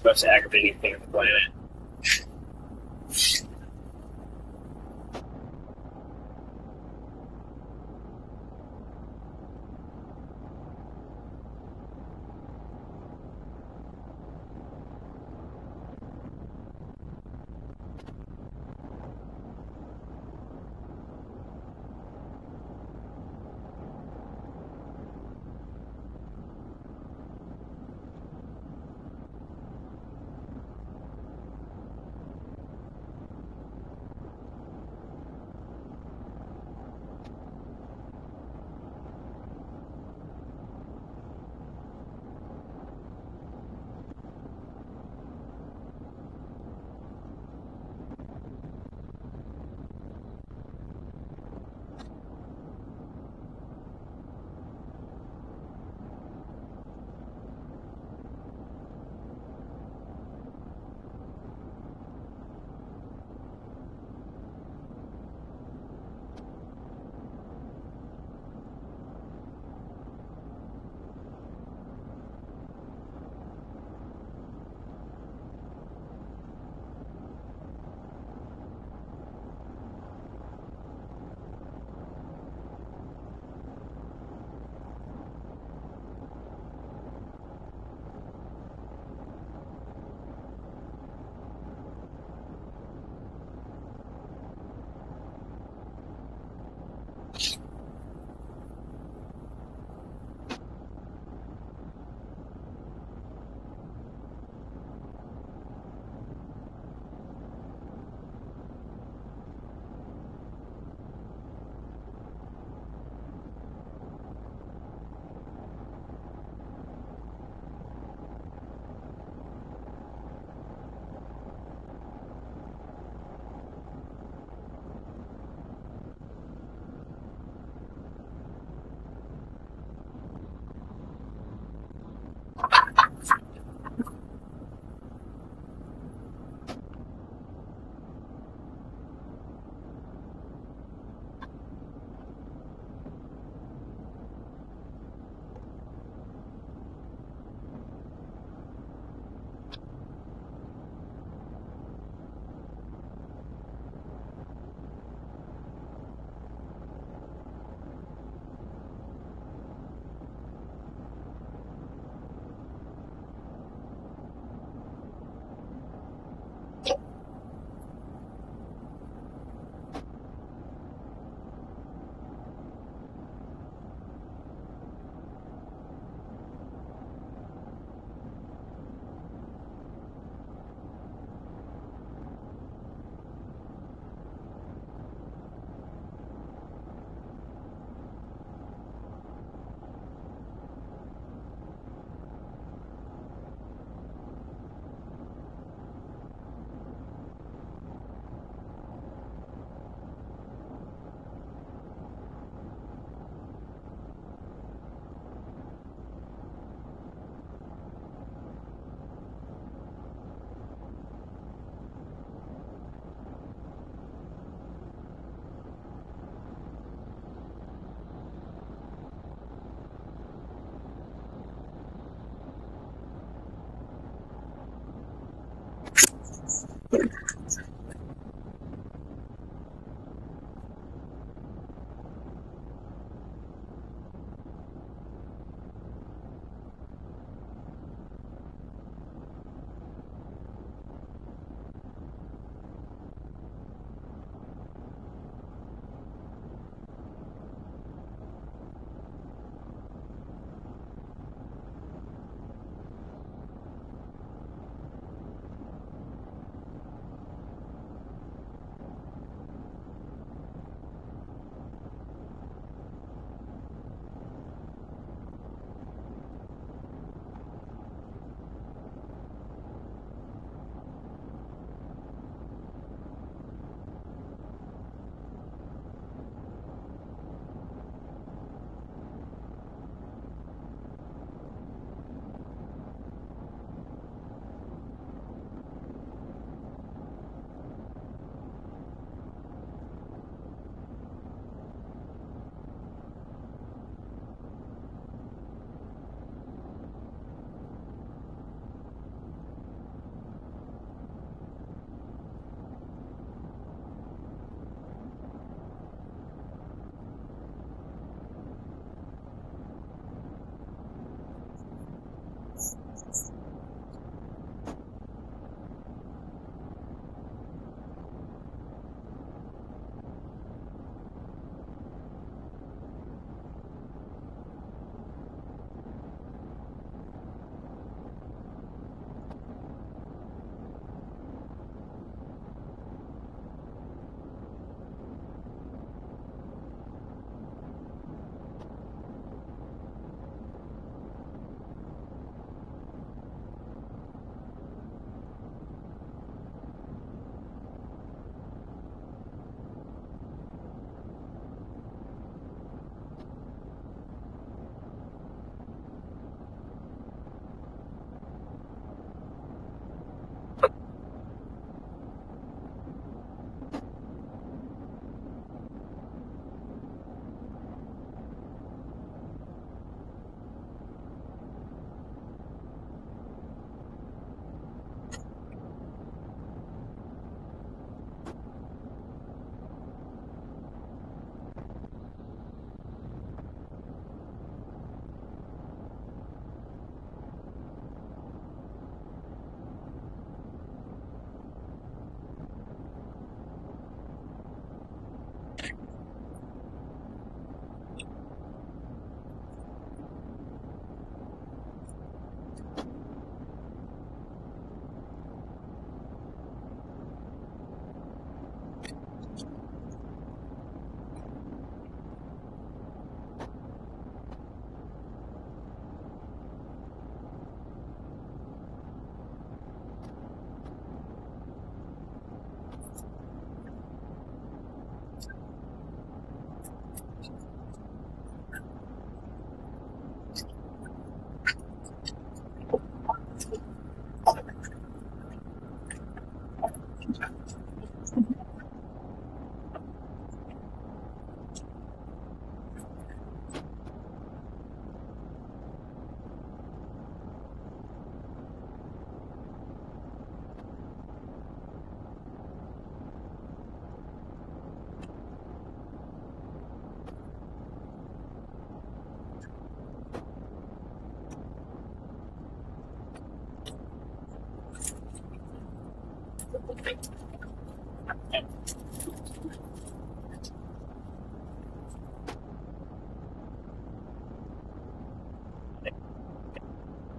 most aggravating thing on the planet.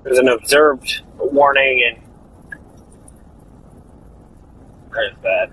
There's an observed warning, and there's that.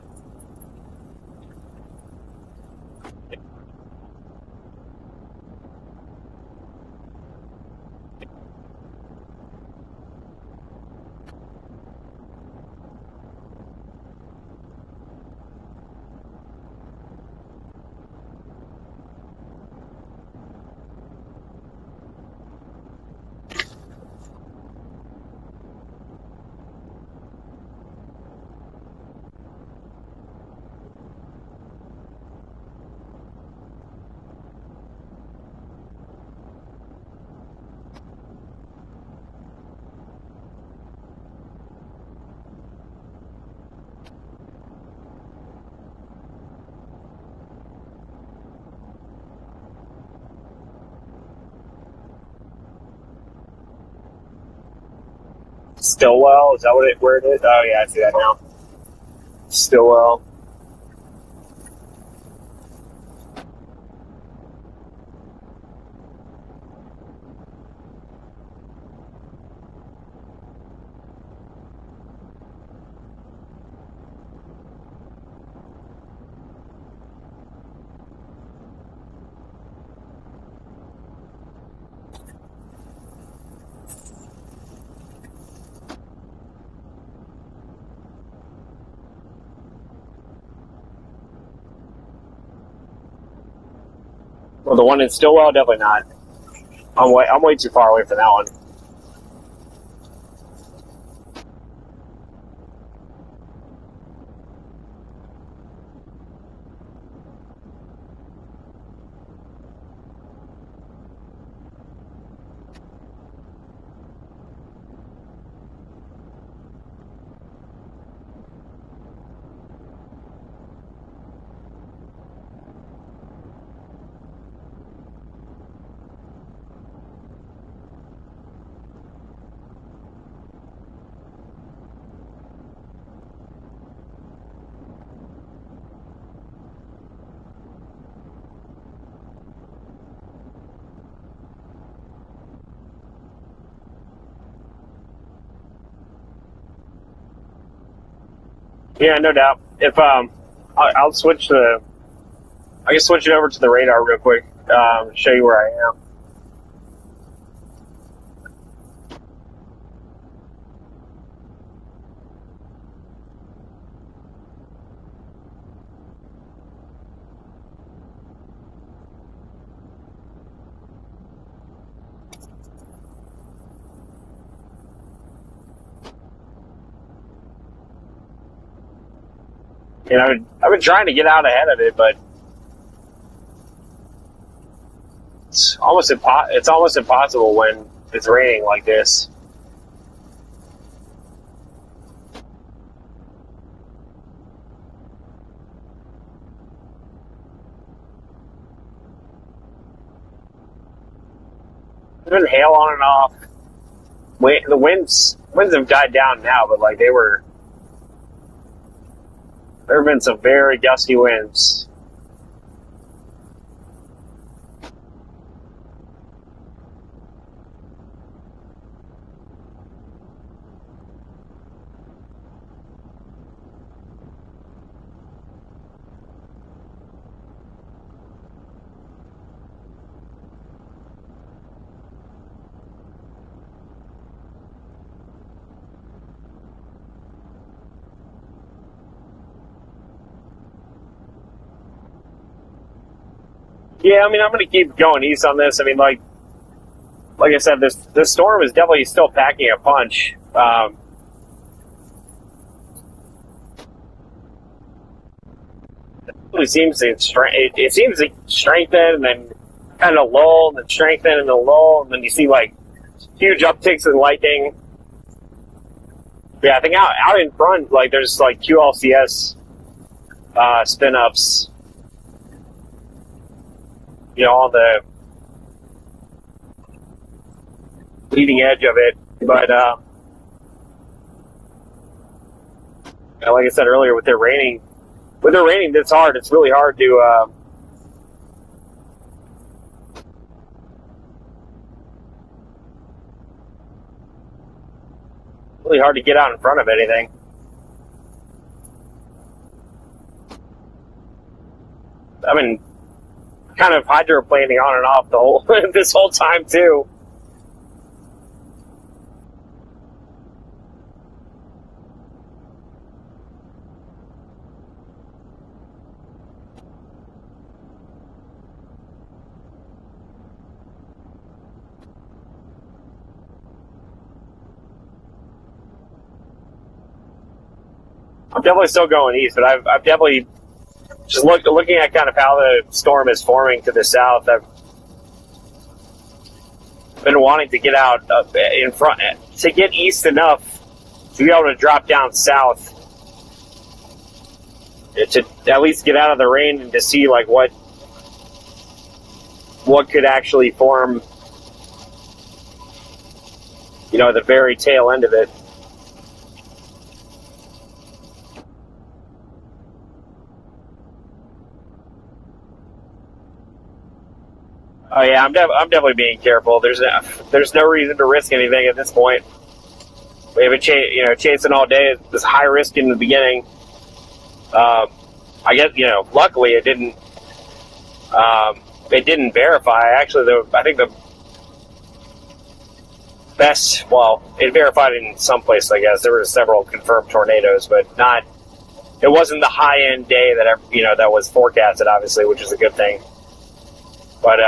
Stillwell, is that where it is? Oh yeah, I see that now. Stillwell. Well, the one in Stillwell, definitely not. I'm way too far away from that one. Yeah, no doubt. If I'll switch I can switch it over to the radar real quick. Show you where I am. You know, I've been trying to get out ahead of it, but it's almost impossible when it's raining like this. There's been hail on and off. The winds have died down now, but like there have been some very gusty winds. Yeah, I mean, I'm going to keep going east on this. I mean, like I said, this storm is definitely still packing a punch. It seems to strengthen and then kind of lull and then strengthen and then lull, and then you see like huge upticks in lightning. Yeah, I think out in front, like there's like QLCS spin ups, you know, on the leading edge of it. But And like I said earlier, with it raining this hard, it's really hard to get out in front of anything. I've been kind of hydroplaning on and off the whole this whole time too. I'm definitely still going east, but I've definitely just looking at kind of how the storm is forming to the south. I've been wanting to get out in front to get east enough to be able to drop down south to at least get out of the rain and to see like what could actually form, the very tail end of it. Oh yeah, I'm definitely being careful. There's no reason to risk anything at this point. We have chasing all day. It was high risk in the beginning. I guess luckily it didn't verify. Actually, I think the best. Well, it verified in some places. I guess there were several confirmed tornadoes, but not. It wasn't the high end day that that was forecasted, obviously, which is a good thing. But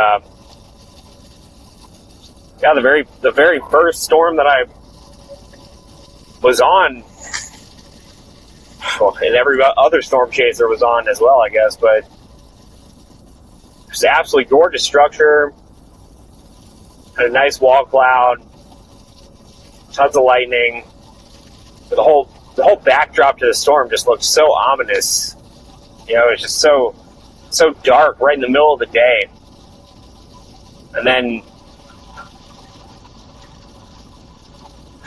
yeah, the very first storm that I was on, well, and every other storm chaser was on as well, I guess. But just absolutely gorgeous structure, had a nice wall cloud, tons of lightning. The whole backdrop to the storm just looked so ominous. It's just so dark right in the middle of the day. And then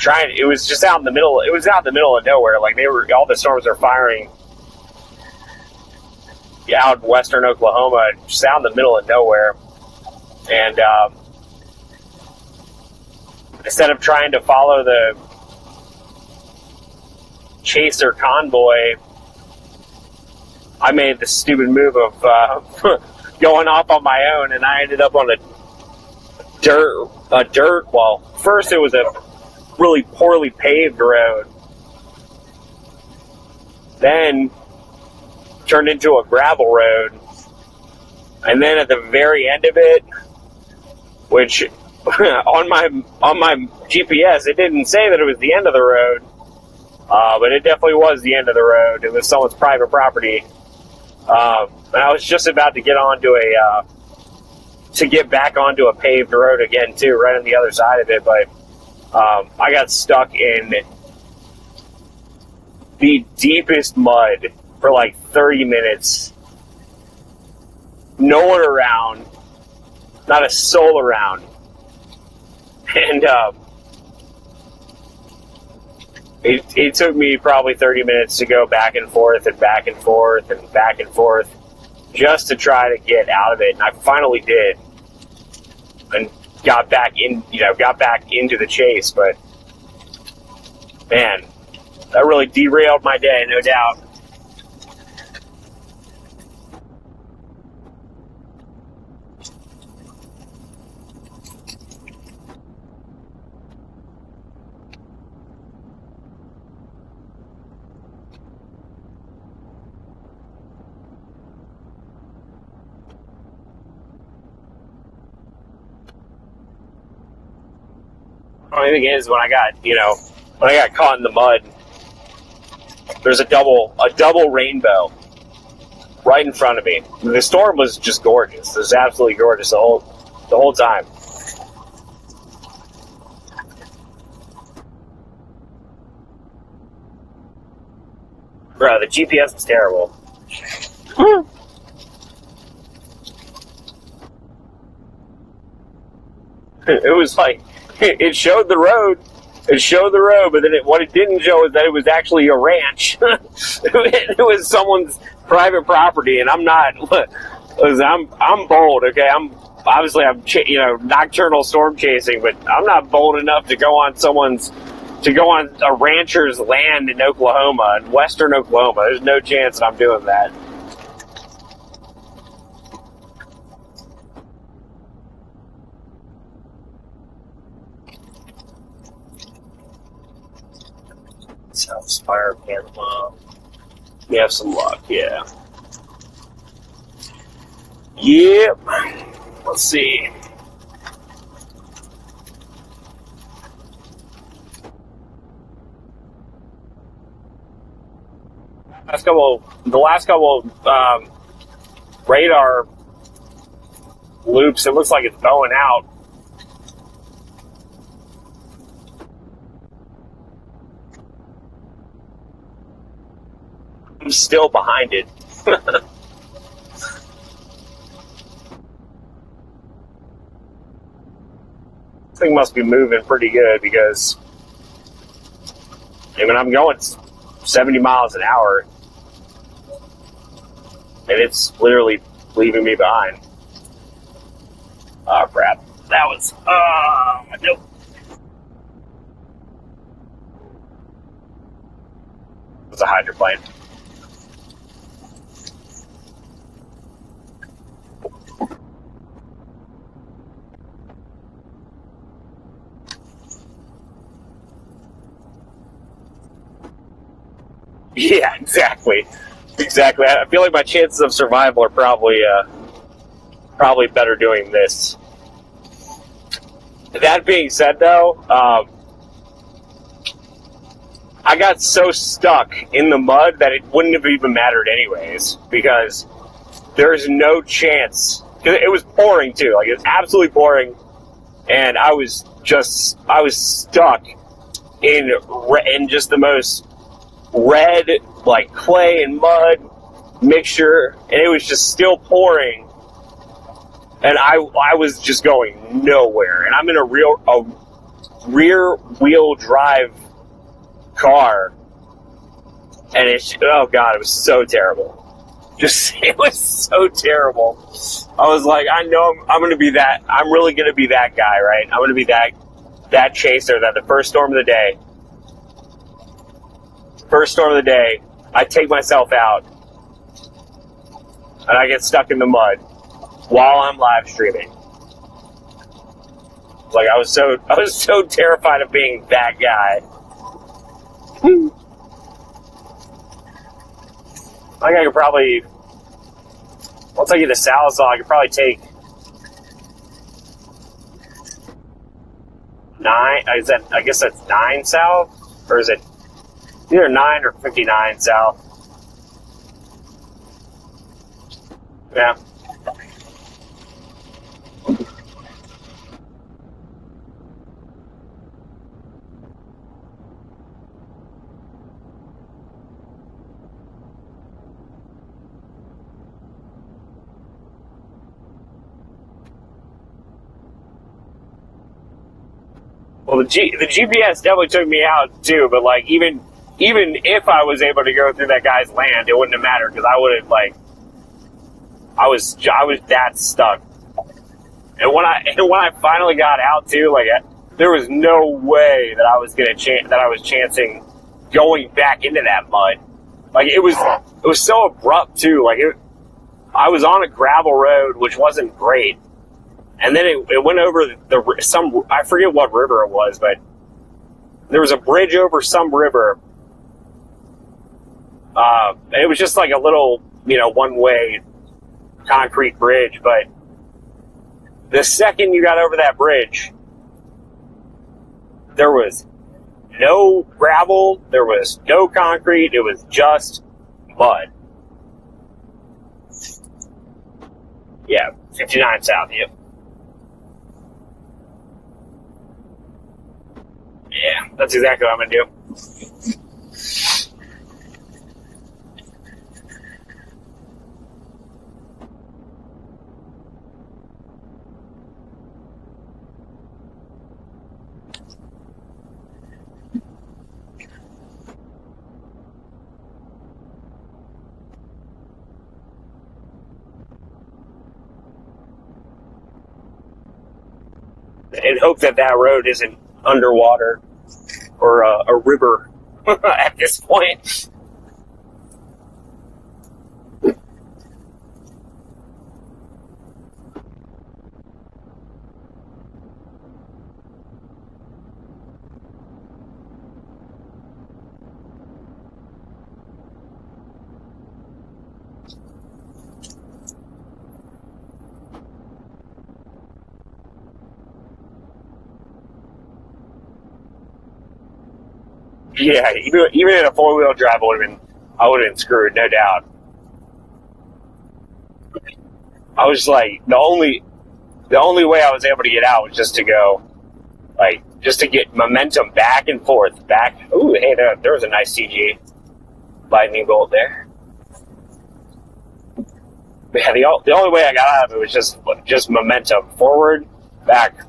it was just out in the middle. It was out in the middle of nowhere. Like all the storms are firing out in western Oklahoma, just out in the middle of nowhere. And instead of trying to follow the chaser convoy, I made the stupid move of going off on my own, and I ended up on a dirt. Well, first it was a really poorly paved road, then turned into a gravel road, and then at the very end of it, which on my GPS it didn't say that it was the end of the road, but it definitely was the end of the road. It was someone's private property, and I was just about to get onto to get back onto a paved road again too, right on the other side of it, but I got stuck in the deepest mud for like 30 minutes. No one around, not a soul around, and it took me probably 30 minutes to go back and forth and back and forth and back and forth just to try to get out of it, and I finally did, and got back into the chase. But man, that really derailed my day, no doubt. The only thing is, when I got caught in the mud, there's a double rainbow right in front of me. The storm was just gorgeous. It was absolutely gorgeous the whole time. Bro, the GPS is terrible. It was like, it showed the road, It showed the road, but then what it didn't show is that it was actually a ranch. It was someone's private property, and I'm not. I'm bold, okay. I'm nocturnal storm chasing, but I'm not bold enough to go on a rancher's land in Oklahoma, in western Oklahoma. There's no chance that I'm doing that. South Spire, Panama. We have some luck, yeah. Yep. Let's see. The last couple radar loops, it looks like it's bowing out. I'm still behind it. This thing must be moving pretty good because I'm going 70 miles an hour and it's literally leaving me behind. Oh crap. That was nope. It was a hydroplane. Yeah, exactly. I feel like my chances of survival are probably better doing this. That being said, though, I got so stuck in the mud that it wouldn't have even mattered anyways, because there's no chance. Because it was pouring too, like it was absolutely pouring, and I was stuck in just the most red, like clay and mud mixture, and it was just still pouring, and I was just going nowhere. And I'm in a rear wheel drive car, and oh god, it was so terrible. It was so terrible. I was like, I know I'm gonna be that. I'm really gonna be that guy, right? I'm gonna be that chaser that the first storm of the day. I take myself out, and I get stuck in the mud while I'm live streaming. Like I was so terrified of being that guy. I think I could probably, once I get to Sallisaw, I could probably take 9. I guess that's 9 south, or is it either 9 or 59 south? Yeah. Well, the GPS definitely took me out too, but like even if I was able to go through that guy's land, it wouldn't have mattered because I would have I was that stuck. And when I finally got out too, like there was no way that I was chancing going back into that mud. Like it was so abrupt too. Like I was on a gravel road, which wasn't great. And then it went over I forget what river it was, but there was a bridge over some river. And it was just like a little, one-way concrete bridge. But the second you got over that bridge, there was no gravel, there was no concrete, it was just mud. Yeah, 59 south, yep. Yeah, that's exactly what I'm going to do. and hope that that road isn't underwater or a river at this point. Yeah, even in a 4-wheel drive, I would have been screwed, no doubt. I was like, the only way I was able to get out was just to go, like, just to get momentum back and forth, back. Ooh, hey, there was a nice CG lightning bolt there. But yeah, the only way I got out of it was just momentum, forward, back,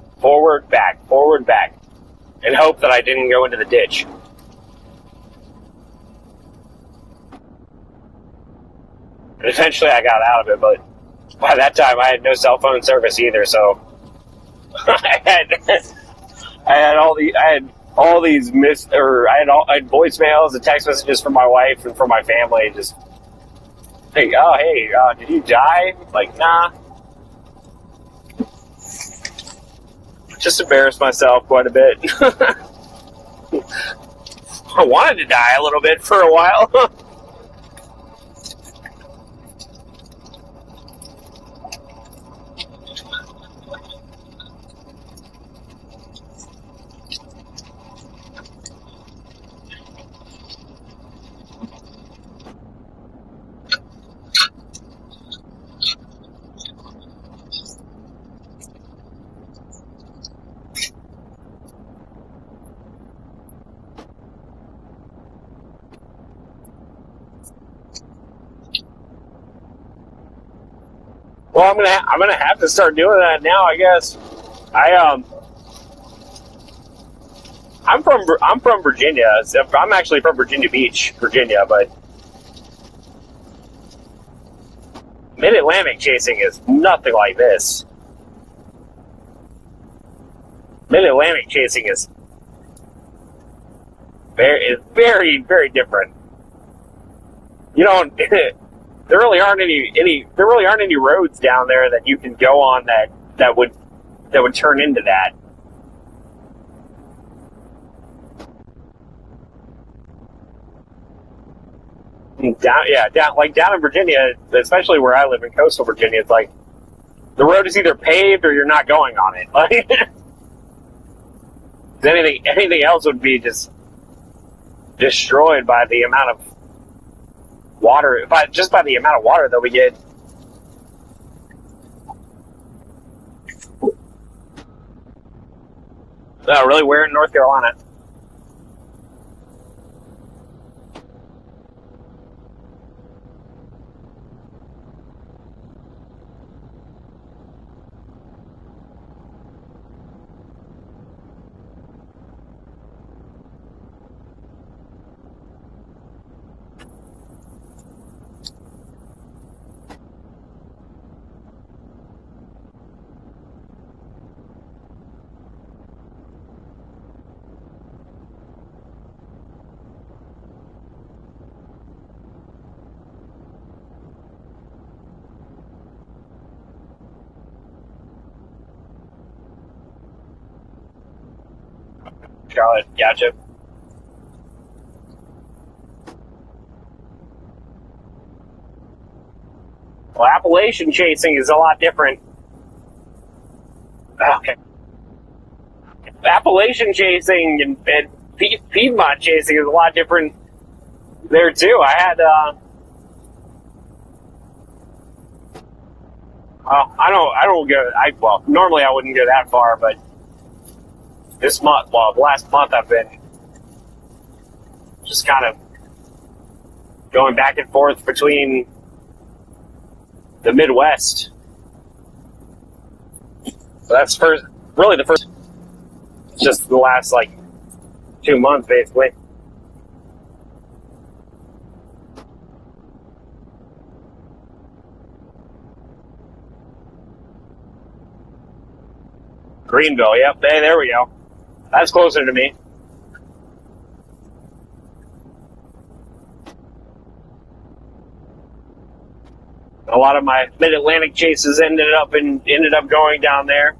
and hope that I didn't go into the ditch. And eventually I got out of it, but by that time I had no cell phone service either, so I had all these I had voicemails and text messages from my wife and from my family, just hey, did you die? Like, nah. Just embarrassed myself quite a bit. I wanted to die a little bit for a while. Well, I'm gonna have to start doing that now, I guess. I'm from Virginia. I'm actually from Virginia Beach, Virginia, but Mid-Atlantic chasing is nothing like this. Mid-Atlantic chasing is very, very different. You don't. There really aren't any roads down there that you can go on that would turn into that. Down in Virginia, especially where I live in coastal Virginia, it's like the road is either paved or you're not going on it. Like anything else would be just destroyed by the amount of water, by the amount of water that we get. Oh, really? Where in North Carolina? Charlotte, gotcha. Well, Appalachian chasing is a lot different. Okay. Appalachian chasing and Piedmont chasing is a lot different there too. I don't go. Normally I wouldn't go that far, but the last month I've been just kind of going back and forth between the Midwest. So that's really the first, just the last like 2 months basically. Greenville, yep. Hey, there we go. That's closer to me. A lot of my Mid-Atlantic chases ended up going down there.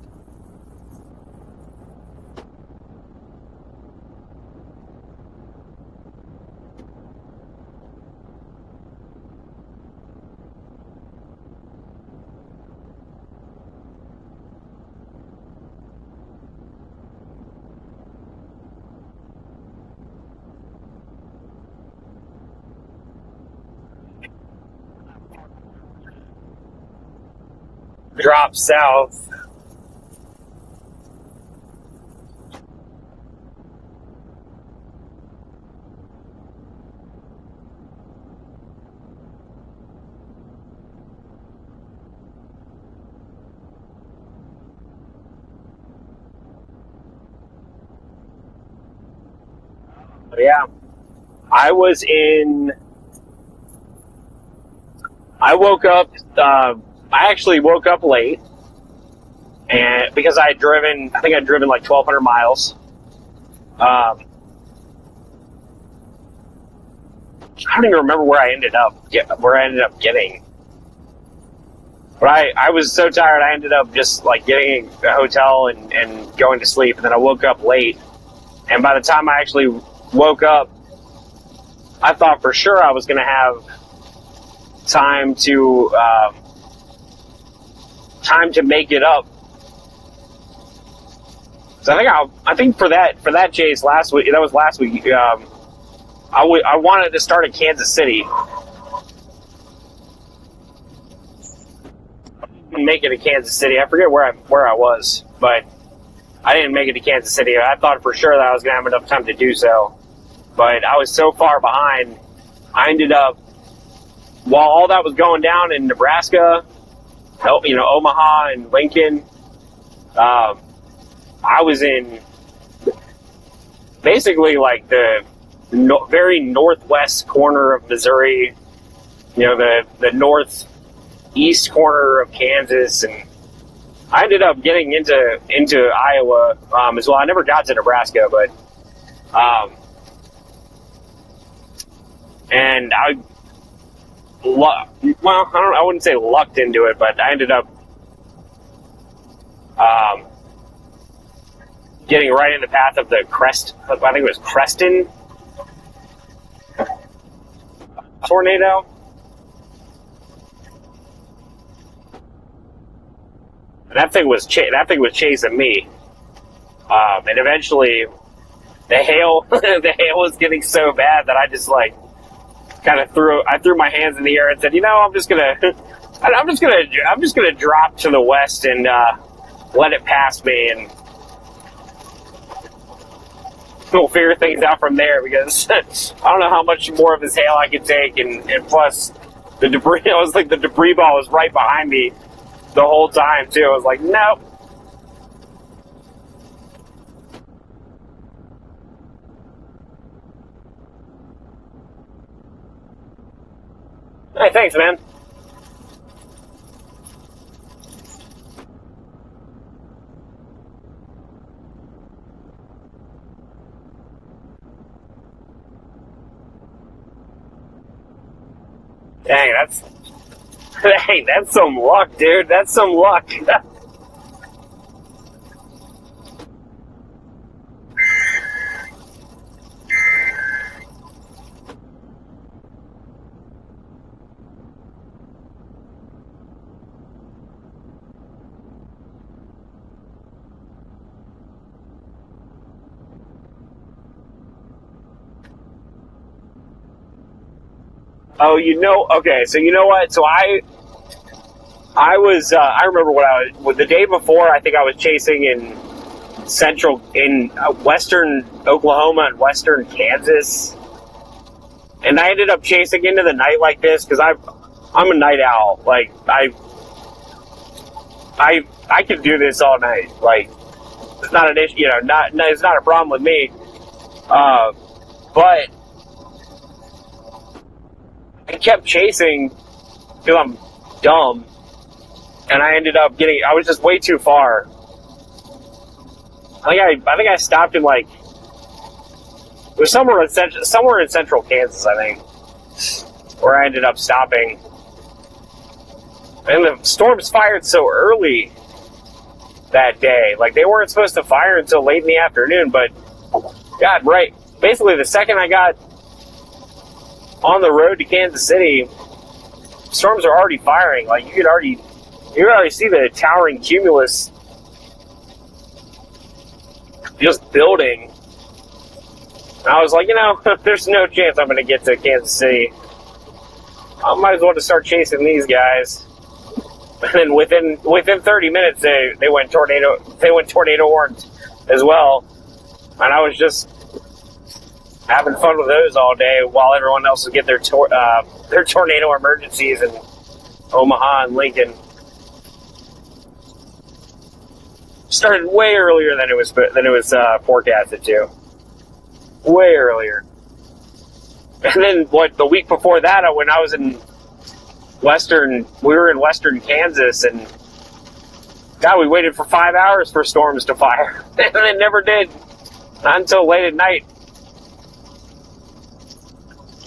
Drop south. Yeah, I woke up. I actually woke up late, and because I think I'd driven like 1,200 miles. I don't even remember where I ended up getting. But I was so tired, I ended up just like getting a hotel and going to sleep, and then I woke up late. And by the time I actually woke up, I thought for sure I was going to have time to make it up. So I think for that chase last week, that was last week. I wanted to start at Kansas City. I didn't make it to Kansas City. I forget where I was, but I didn't make it to Kansas City. I thought for sure that I was going to have enough time to do so, but I was so far behind. I ended up, while all that was going down in Nebraska, Omaha and Lincoln, I was in basically like the very northwest corner of Missouri, the northeast corner of Kansas, and I ended up getting into Iowa as well. I never got to Nebraska, but and I wouldn't say lucked into it, but I ended up getting right in the path of the I think it was Creston tornado. And that thing was chasing me, and eventually the hail was getting so bad that I just like kind of threw my hands in the air and said, I'm just gonna drop to the west and let it pass me, and we'll figure things out from there, because I don't know how much more of this hail I could take, and plus the debris. I was like, the debris ball was right behind me the whole time too. I was like, nope. Hey, thanks, man. Dang, that's some luck, dude. That's some luck. Oh, okay, so you know what? So I remember the day before, I think I was chasing in western Oklahoma and western Kansas. And I ended up chasing into the night like this, because I'm a night owl. Like, I can do this all night. Like, it's not an issue, it's not a problem with me. But I kept chasing because I'm dumb, and I ended up I was just way too far. I think I stopped in like it was somewhere in central Kansas, I think, where I ended up stopping. And the storms fired so early that day. Like, they weren't supposed to fire until late in the afternoon, but God, right. Basically, the second I got on the road to Kansas City, storms are already firing. Like, you could already see the towering cumulus just building. And I was like, there's no chance I'm going to get to Kansas City. I might as well just start chasing these guys. And then within 30 minutes, they went tornado horns as well. And I was just having fun with those all day while everyone else would get their tornado emergencies in Omaha and Lincoln. Started way earlier than it was forecasted to. Way earlier. And then the week before that, when I was in we were in western Kansas, and God, we waited for 5 hours for storms to fire. And it never did. Not until late at night.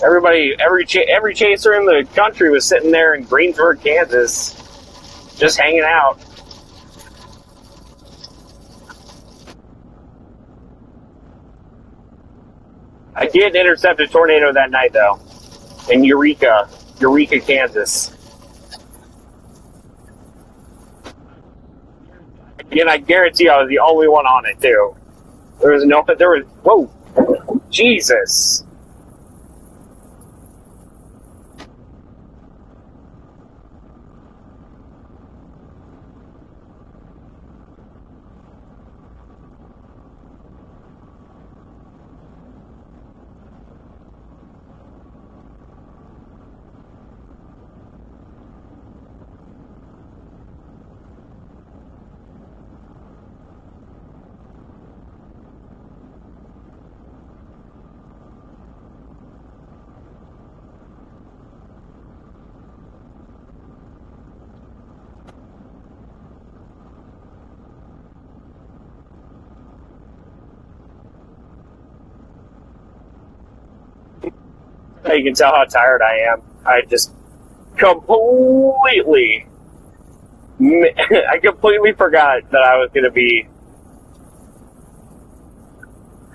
Every chaser in the country was sitting there in Greensburg, Kansas, just hanging out. I did intercept a tornado that night, though, in Eureka, Kansas. And I guarantee I was the only one on it, too. Whoa, Jesus. You can tell how tired I am. I just completely forgot that I was going to be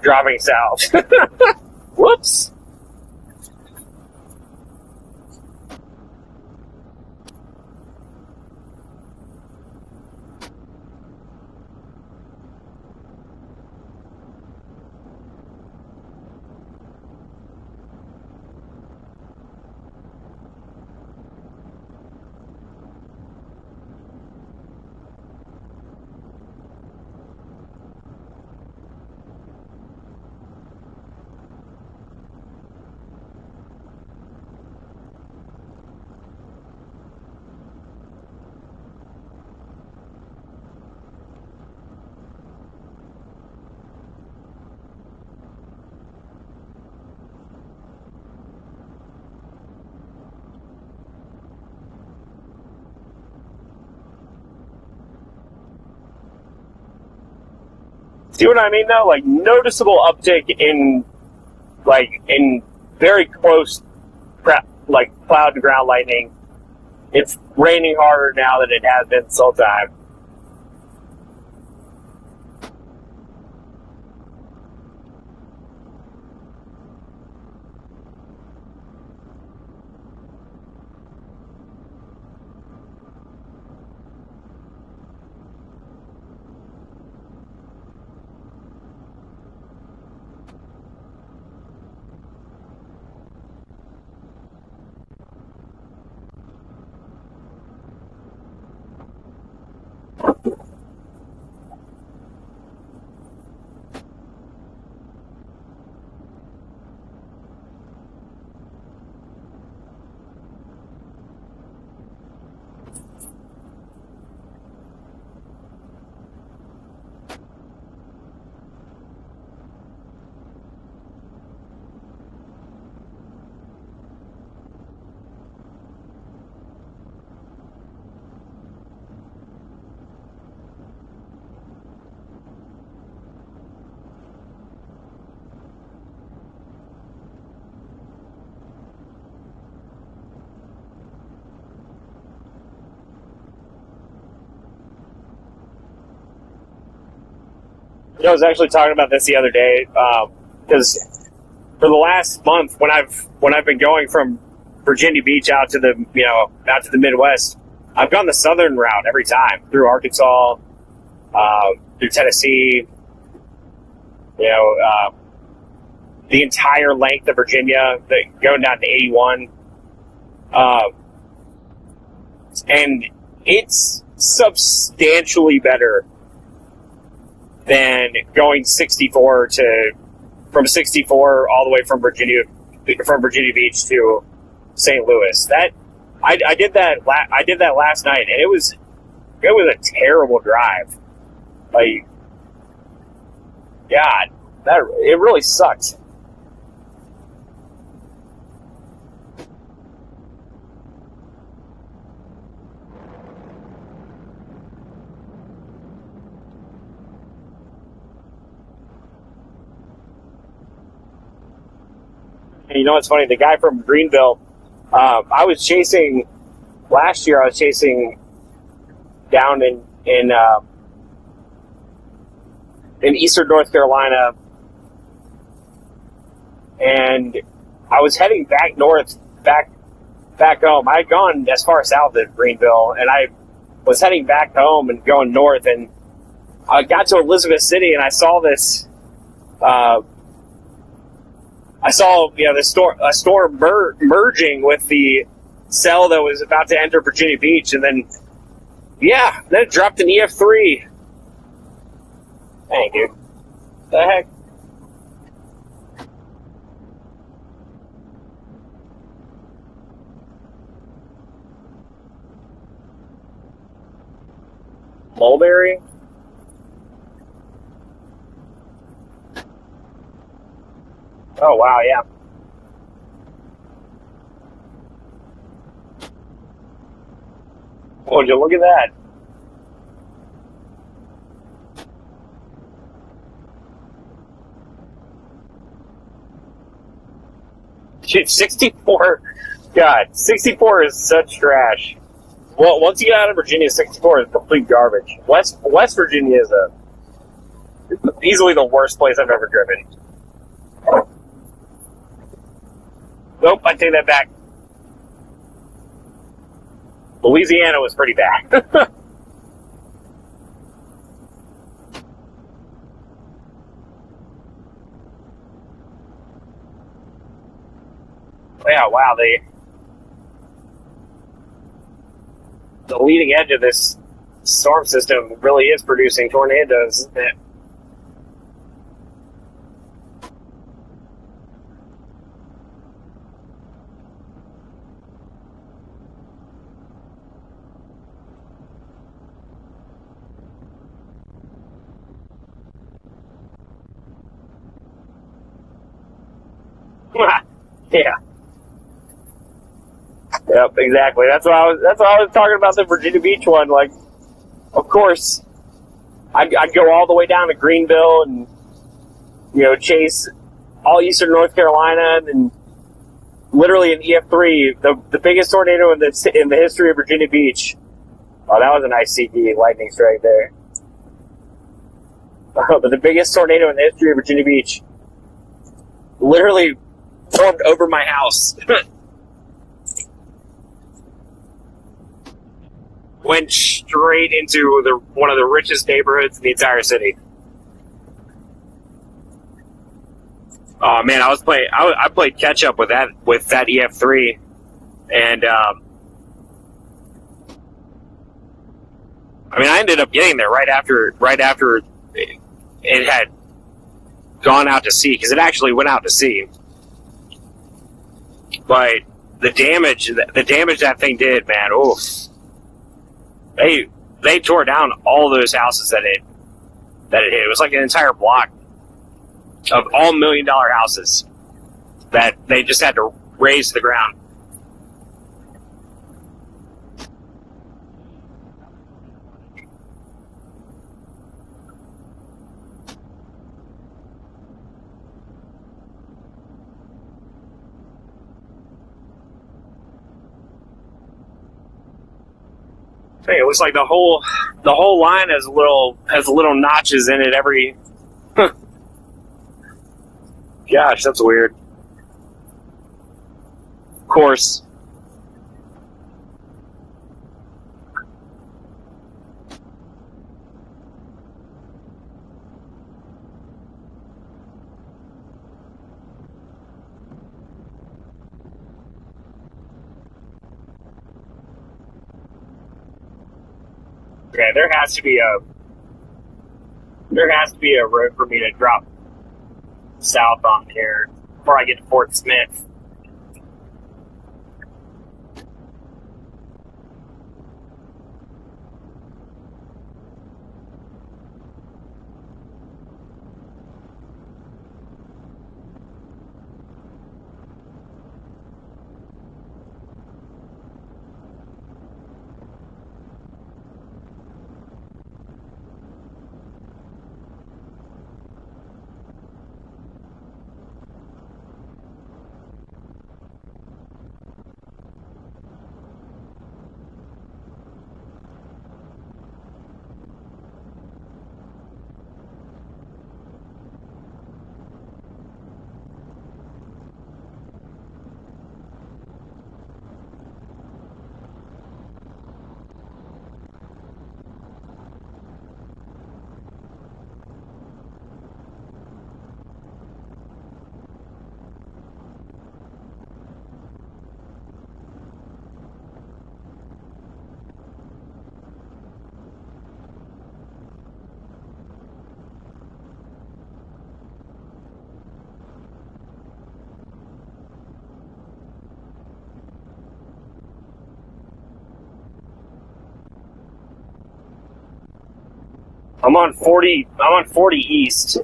driving south. Whoops. See what I mean, though? Like, noticeable uptick in very close, cloud to ground lightning. It's raining harder now than it has been this whole time. I was actually talking about this the other day because for the last month, when I've been going from Virginia Beach out to the Midwest, I've gone the southern route every time through Arkansas, through Tennessee, the entire length of Virginia, going down to 81, and it's substantially better than going 64 from 64 all the way from Virginia Beach to St. Louis. That I did that last night, and it was a terrible drive. Like, God, it really sucked. And you know what's funny? The guy from Greenville, I was chasing last year. I was chasing down in eastern North Carolina, and I was heading back north, back home. I had gone as far south as Greenville, and I was heading back home and going north, and I got to Elizabeth City, and I saw this. I saw a store merging with the cell that was about to enter Virginia Beach, and then it dropped an EF3. Dang, dude. What the heck? Mulberry? Oh, wow, yeah. Oh, would you look at that? Shit, 64. God, 64 is such trash. Well, once you get out of Virginia, 64 is complete garbage. West Virginia is easily the worst place I've ever driven. Nope, I take that back. Louisiana was pretty bad. Yeah, wow, the leading edge of this storm system really is producing tornadoes, isn't it? Yeah. Yep, exactly. That's why I was talking about the Virginia Beach one. Like, of course, I'd go all the way down to Greenville and chase all eastern North Carolina, and literally an EF3, the biggest tornado in the history of Virginia Beach. Oh, that was a nice CD lightning strike there. But the biggest tornado in the history of Virginia Beach literally formed over my house. Went straight into one of the richest neighborhoods in the entire city. Oh man, I played catch up with that EF3, and I ended up getting there right after it had gone out to sea, because it actually went out to sea. But the damage that thing did, man, oof. They tore down all those houses that it hit. It was like an entire block of all $1 million houses that they just had to raze to the ground. Hey, it looks like the whole line has little notches in it every Gosh, that's weird. Of course. Okay, there has to be a road for me to drop south on here before I get to Fort Smith. I'm on 40 east.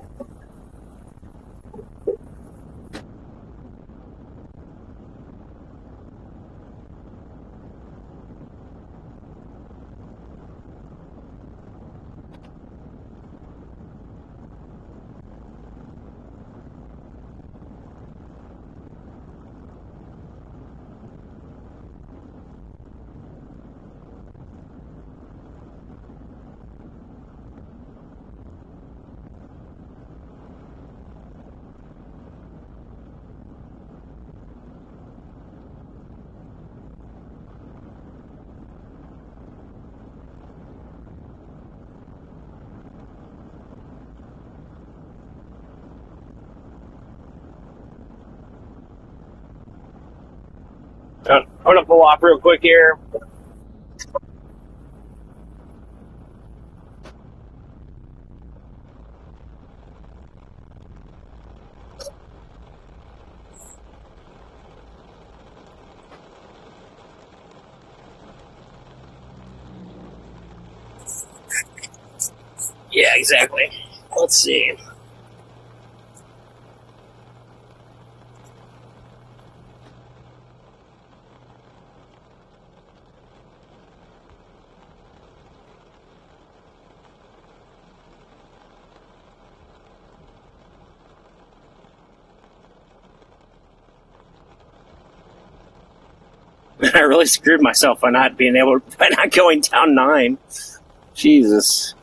I'm gonna pull off real quick here. Yeah, exactly. Let's see. I really screwed myself by not going down 9. Jesus.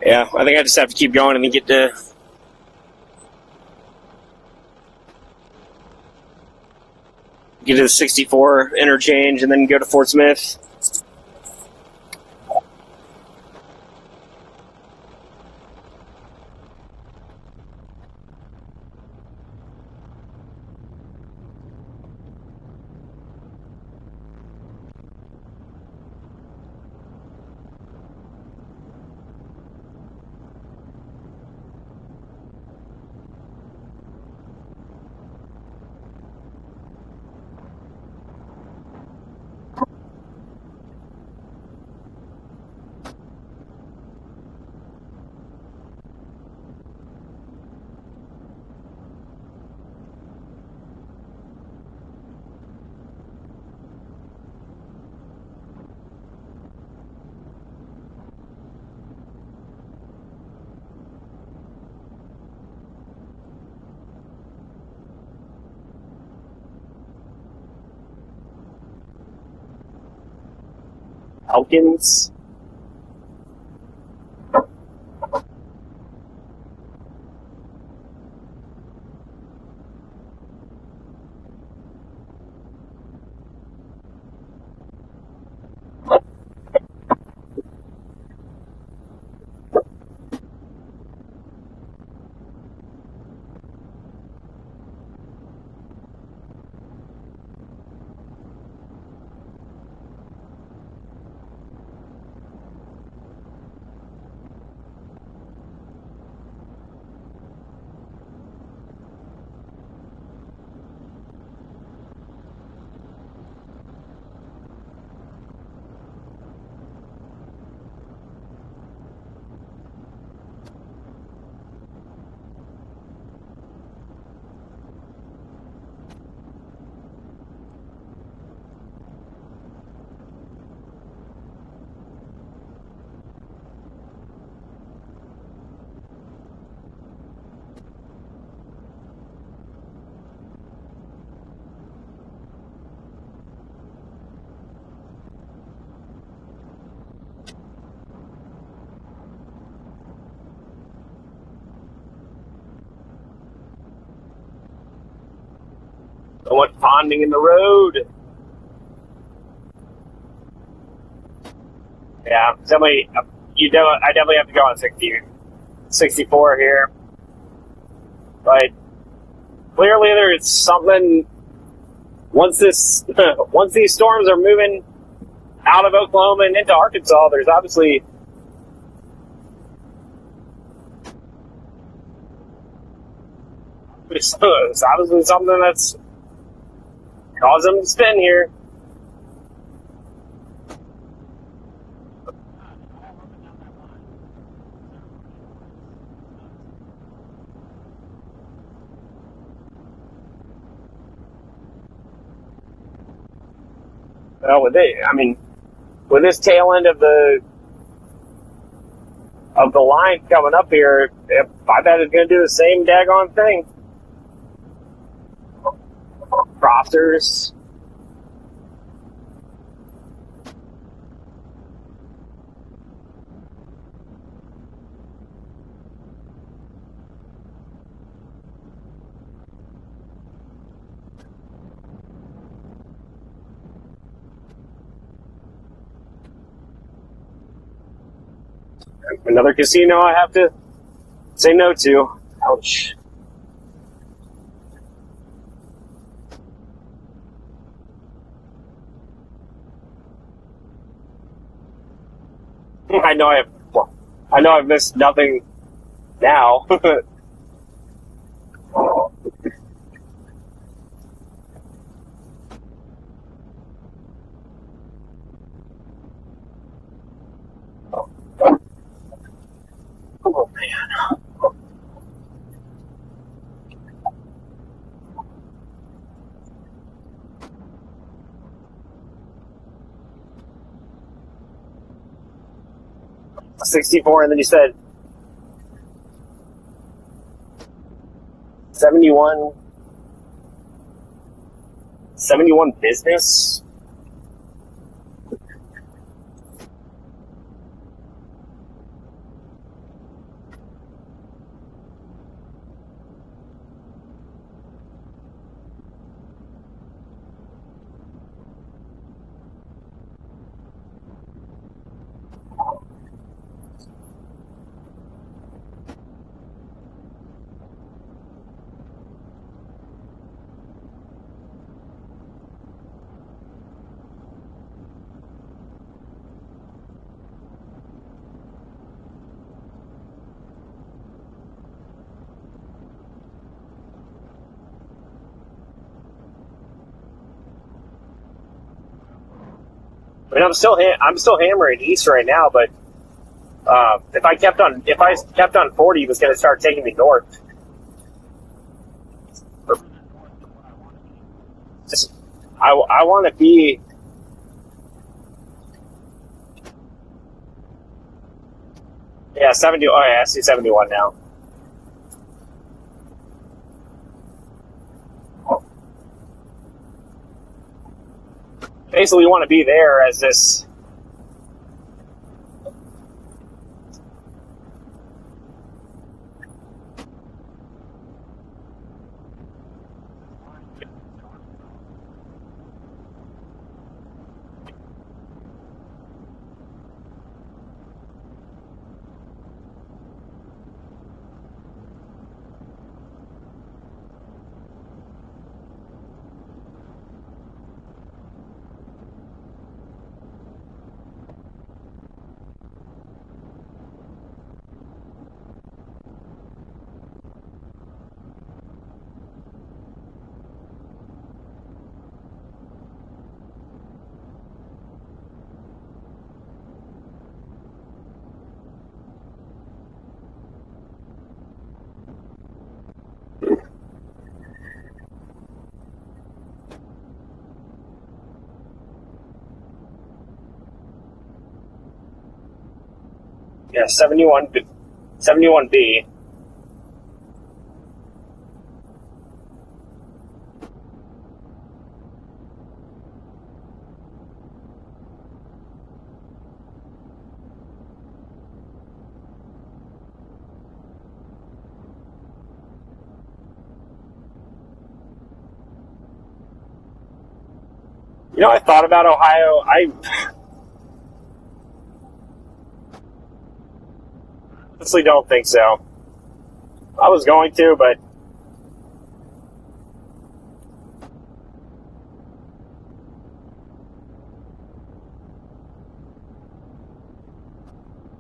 Yeah, I think I just have to keep going and then get to the 64 interchange and then go to Fort Smith. Elkins. Someone ponding in the road. Yeah, somebody. I definitely have to go on 64 here. But clearly, there's something. Once these storms are moving out of Oklahoma and into Arkansas, there's obviously something that's causing them to spin here. Well, with this tail end of the line coming up here, I bet it's going to do the same daggone thing. Crossers. Another casino I have to say no to. Ouch. I know I've missed nothing now. Oh man. 64, and then you said 71 business. I mean, I'm still hammering east right now, but if I kept on 40, it was going to start taking me north. I want to be. Yeah, 70. Oh yeah, I see 71 now. Basically, you want to be there as this Yeah, 71B. You know, I thought about Ohio. I honestly don't think so. I was going to, but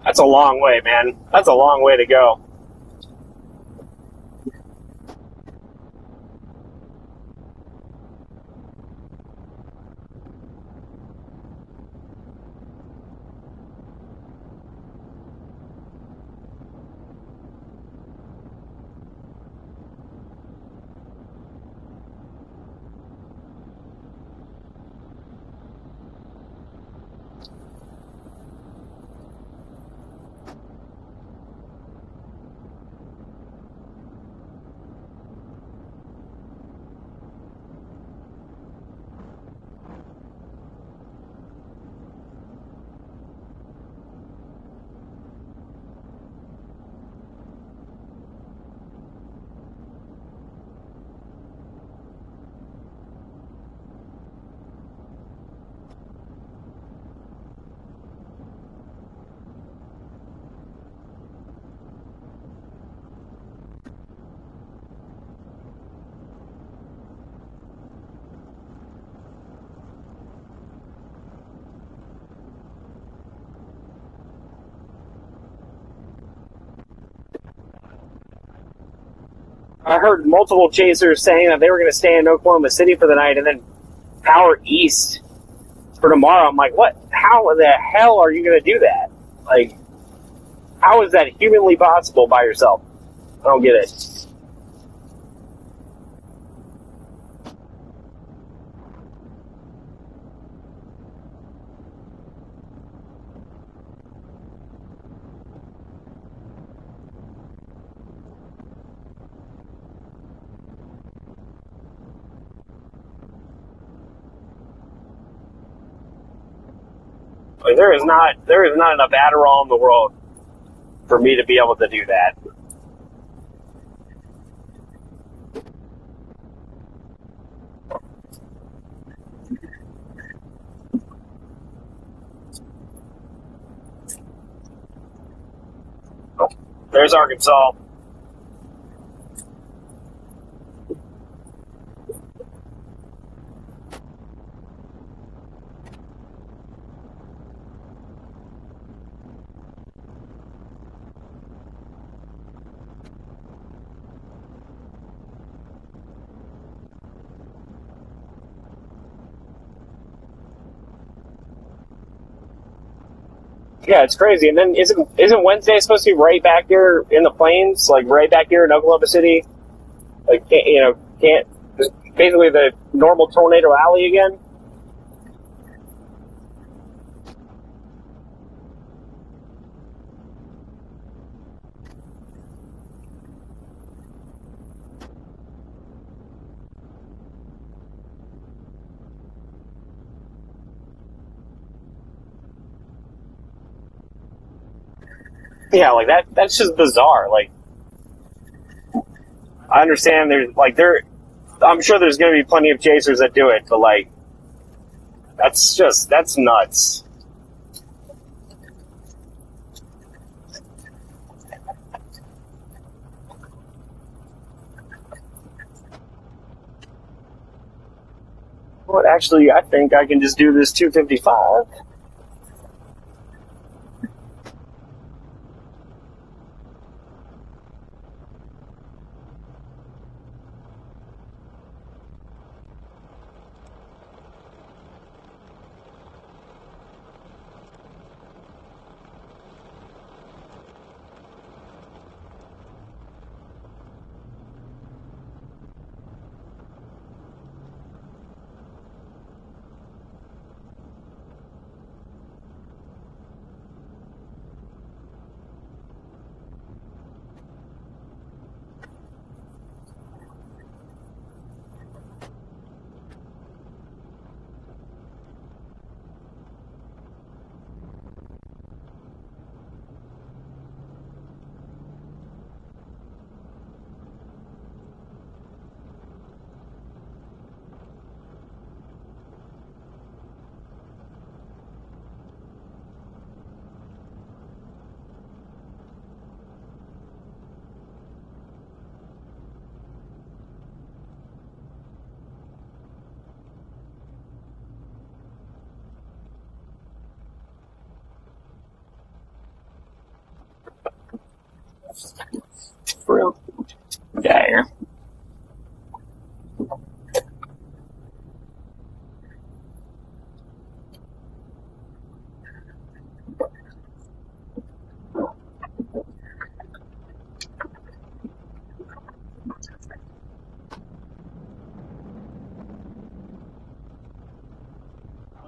that's a long way, man. That's a long way to go. I heard multiple chasers saying that they were going to stay in Oklahoma City for the night and then power east for tomorrow. I'm like, what? How the hell are you going to do that? Like, how is that humanly possible by yourself? I don't get it. Like, there is not enough Adderall in the world for me to be able to do that. There's Arkansas. Yeah, it's crazy. And then isn't Wednesday supposed to be right back here in the plains, like right back here in Oklahoma City? Like, can't basically the normal tornado alley again? Yeah, like that. That's just bizarre. Like, I understand I'm sure there's going to be plenty of chasers that do it, but like, that's nuts. But actually, I think I can just do this 255. Fruit. There.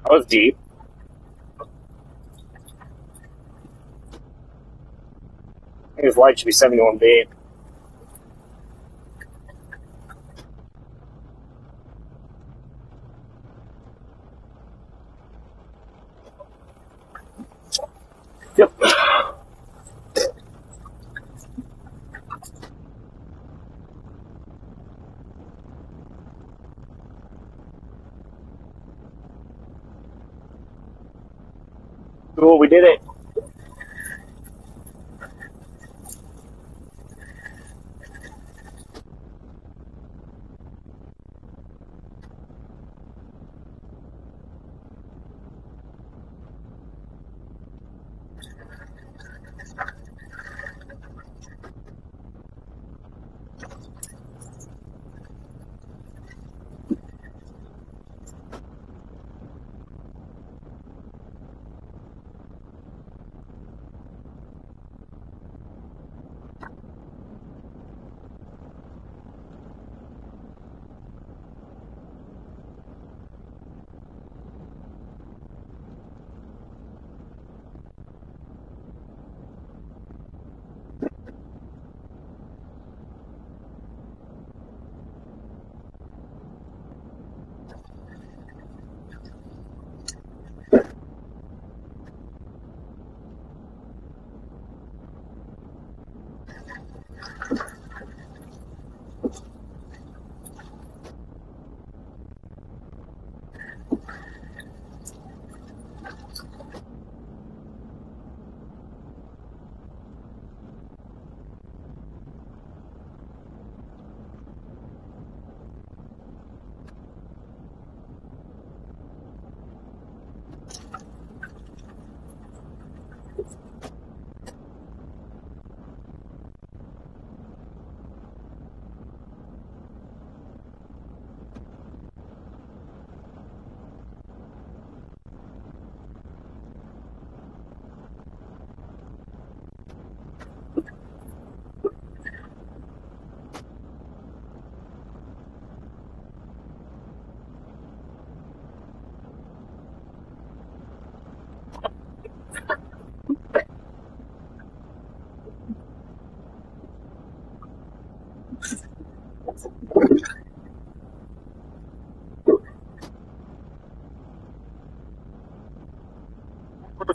That was deep. I think his light should be 71 feet. Yep. Cool, we did it.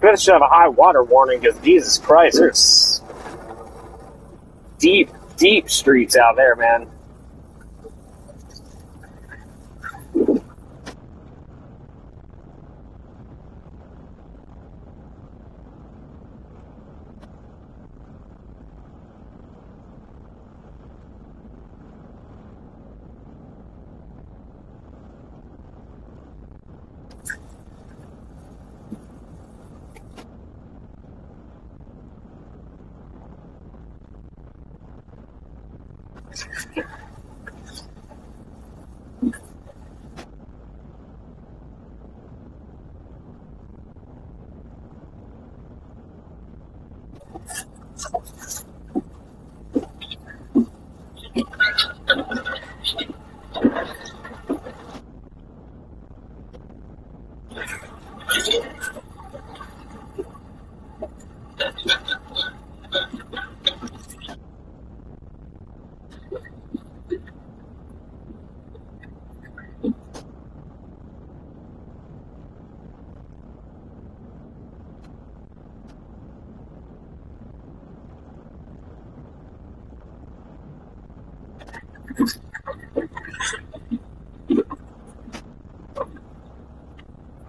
We should have a high water warning because Jesus Christ, there's deep, deep streets out there, man.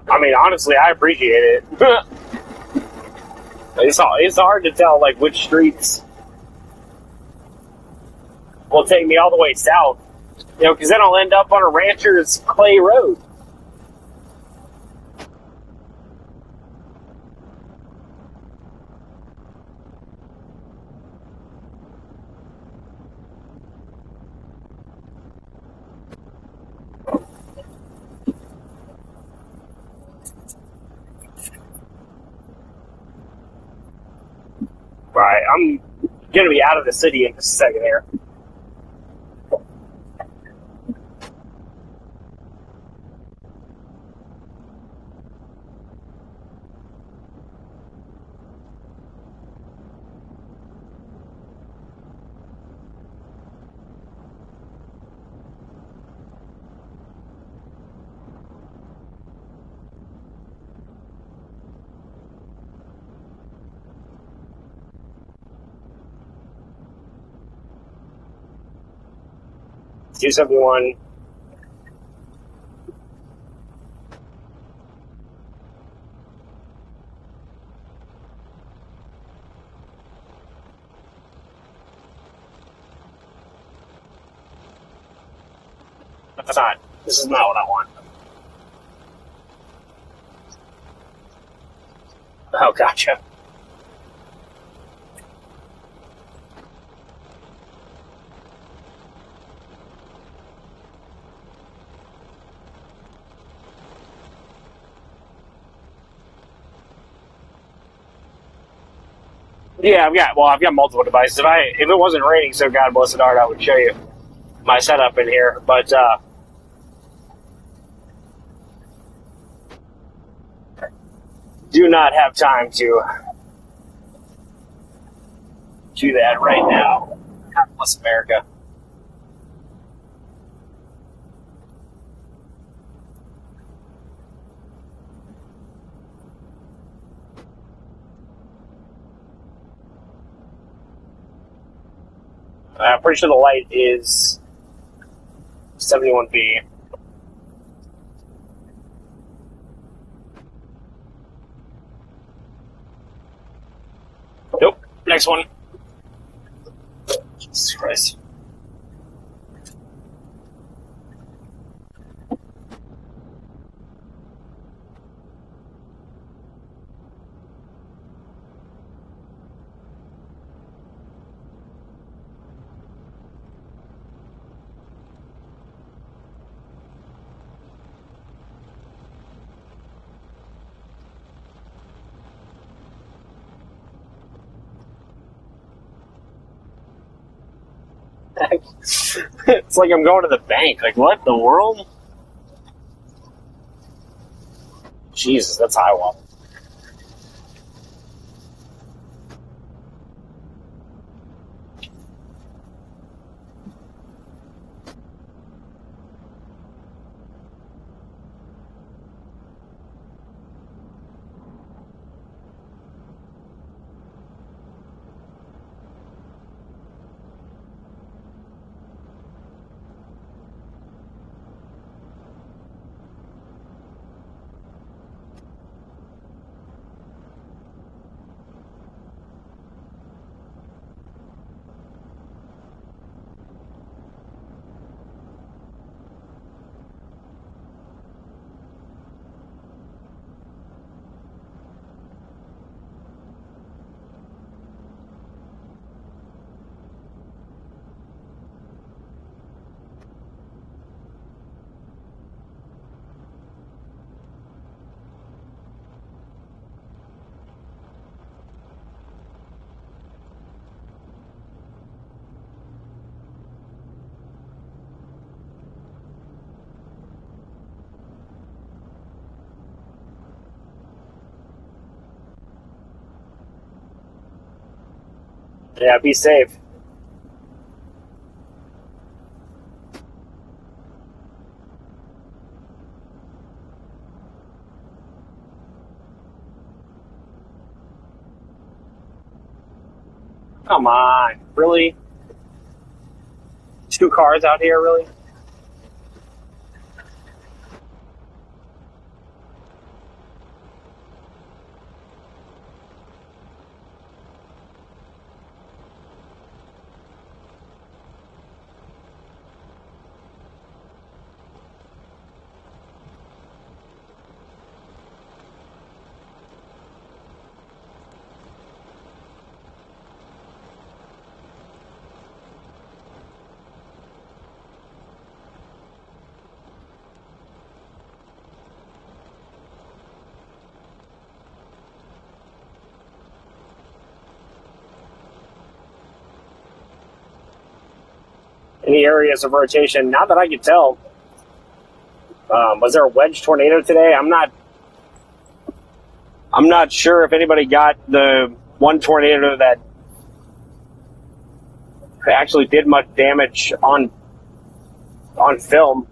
I mean, honestly, I appreciate it. It's hard to tell like which streets will take me all the way south, because then I'll end up on a rancher's clay road. Right, I'm gonna be out of the city in just a second here. Two 71. That's not. This is not what I want. Oh, gotcha. Yeah, I've got multiple devices. If it wasn't raining so God bless it art, I would show you my setup in here. But do not have time to do that right now. God bless America. I'm pretty sure the light is 71B. Nope. Next one. Jesus Christ. It's like I'm going to the bank. Like, what in the world? Jesus, that's high wall. Yeah, be safe. Come on. Really? Two cars out here, really? any areas of rotation. Not that I could tell. Was there a wedge tornado today? I'm not sure if anybody got the one tornado that actually did much damage on film.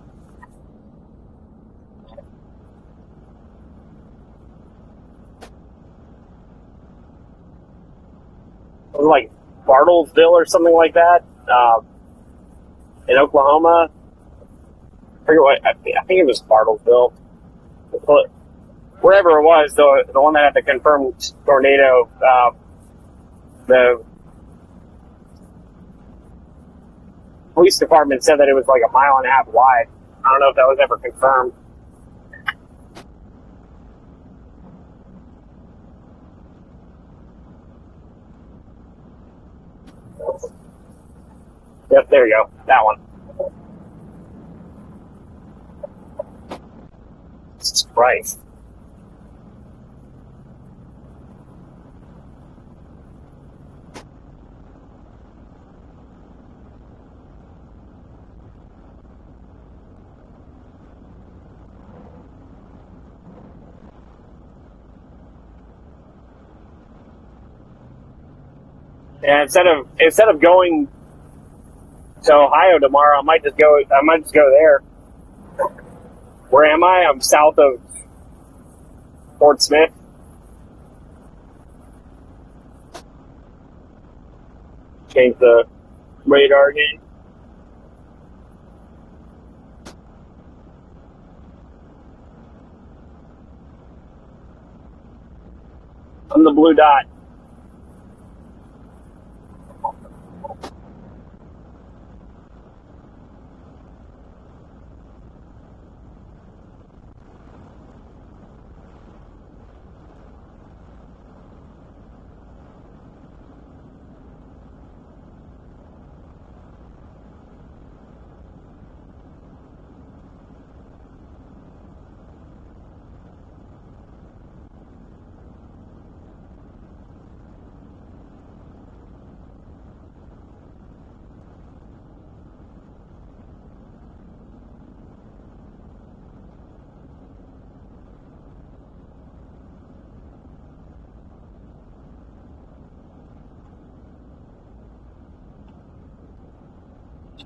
It was like Bartlesville or something like that in Oklahoma. I think it was Bartlesville. Wherever it was, the one that had the confirmed tornado, the police department said that it was like a mile and a half wide. I don't know if that was ever confirmed. Yep, there you go. That one. Jesus Christ. Yeah, instead of going to Ohio tomorrow, I might just go there. Where am I? I'm south of Fort Smith. Change the radar again. I'm the blue dot.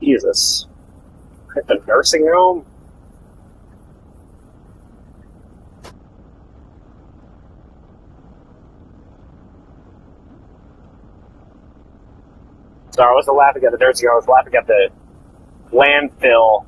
Jesus. At the nursing home? Sorry, I wasn't laughing at the nursing home. I was laughing at the landfill.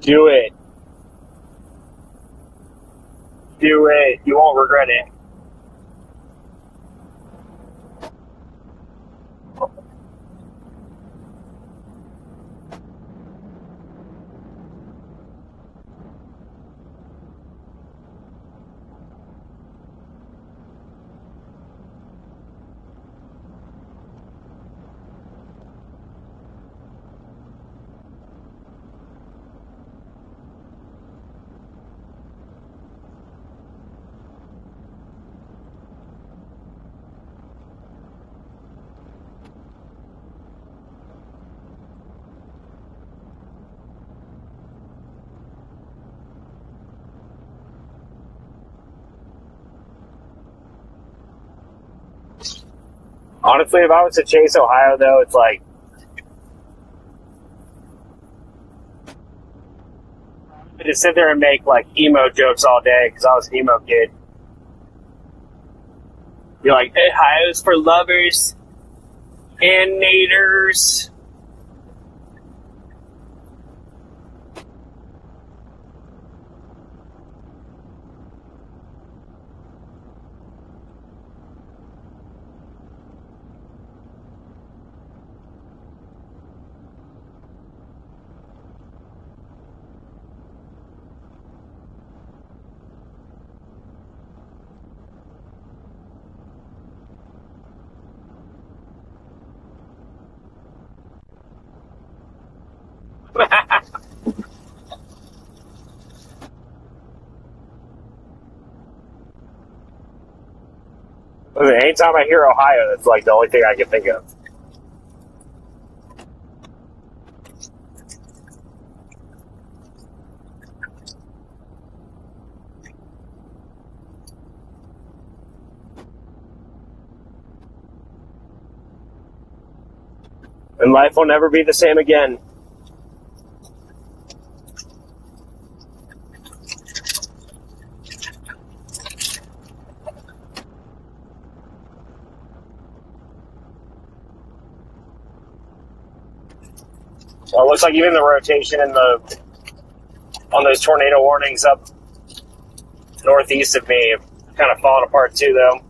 Do it. Do it. You won't regret it. Honestly, if I was to chase Ohio, though, it's like I just sit there and make like emo jokes all day because I was an emo kid. Be like, Ohio's for lovers and naders. Anytime I hear Ohio, that's like the only thing I can think of. And life will never be the same again. Well, it looks like even the rotation in on those tornado warnings up northeast of me have kind of fallen apart too, though.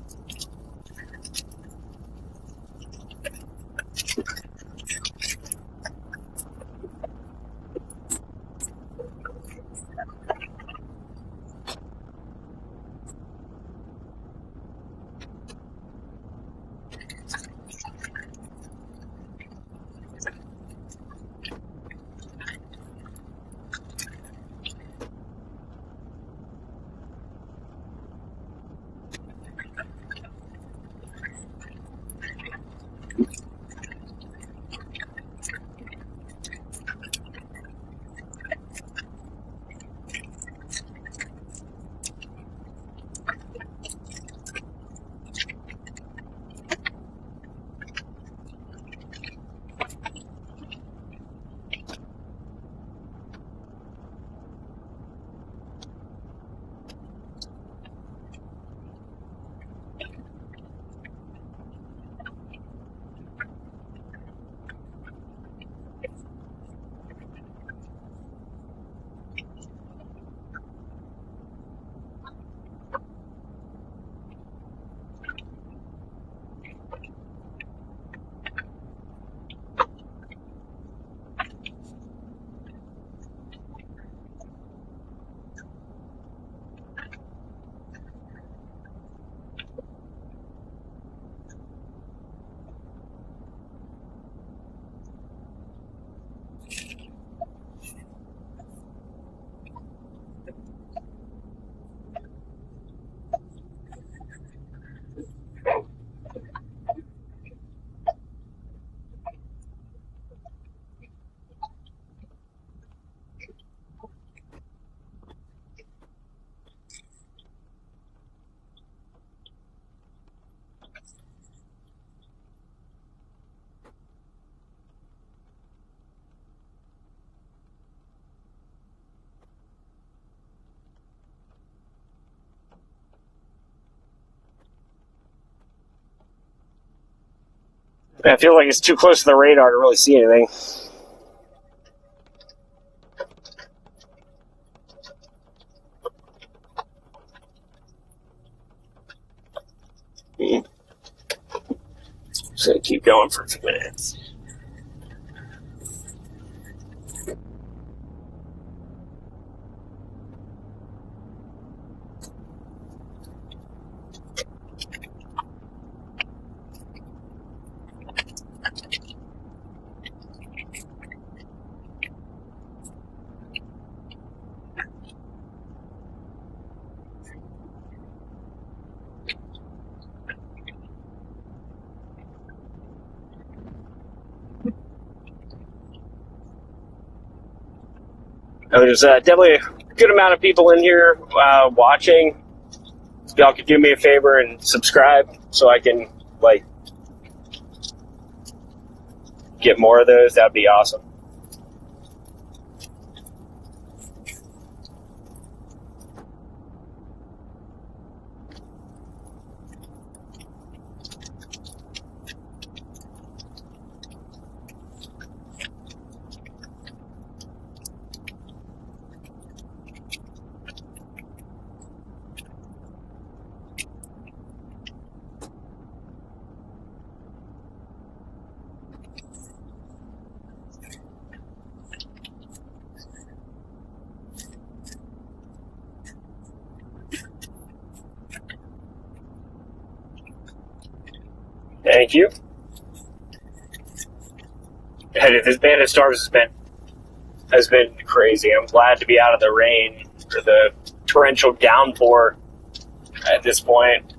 I feel like it's too close to the radar to really see anything. Just gonna keep going for a few minutes. There's definitely a good amount of people in here watching. If y'all could do me a favor and subscribe so I can get more of those, that'd be awesome. Thank you. This band of storms has been crazy. I'm glad to be out of the rain or the torrential downpour at this point.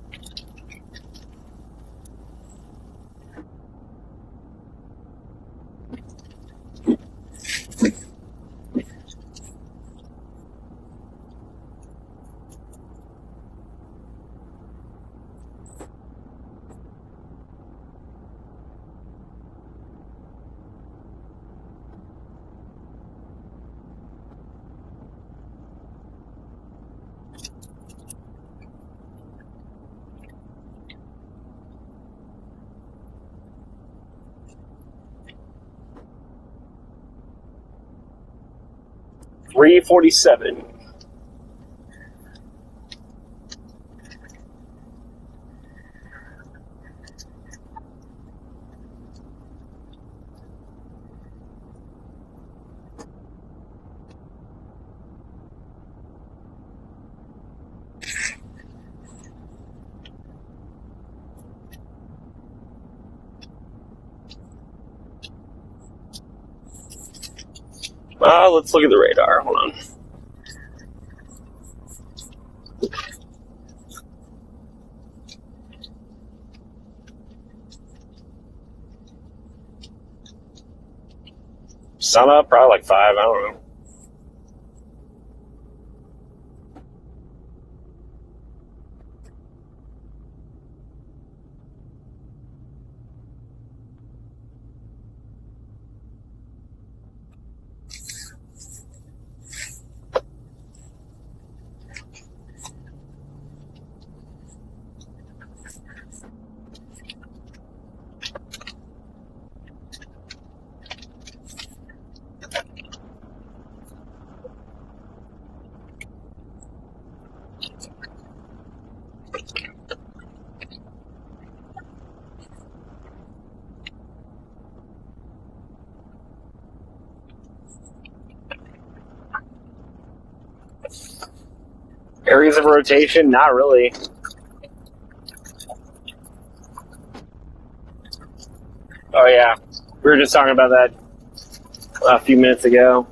.347. Let's look at the radar. Hold on. Sun up, probably like 5. I don't know. Areas of rotation? Not really. Oh, yeah. We were just talking about that a few minutes ago.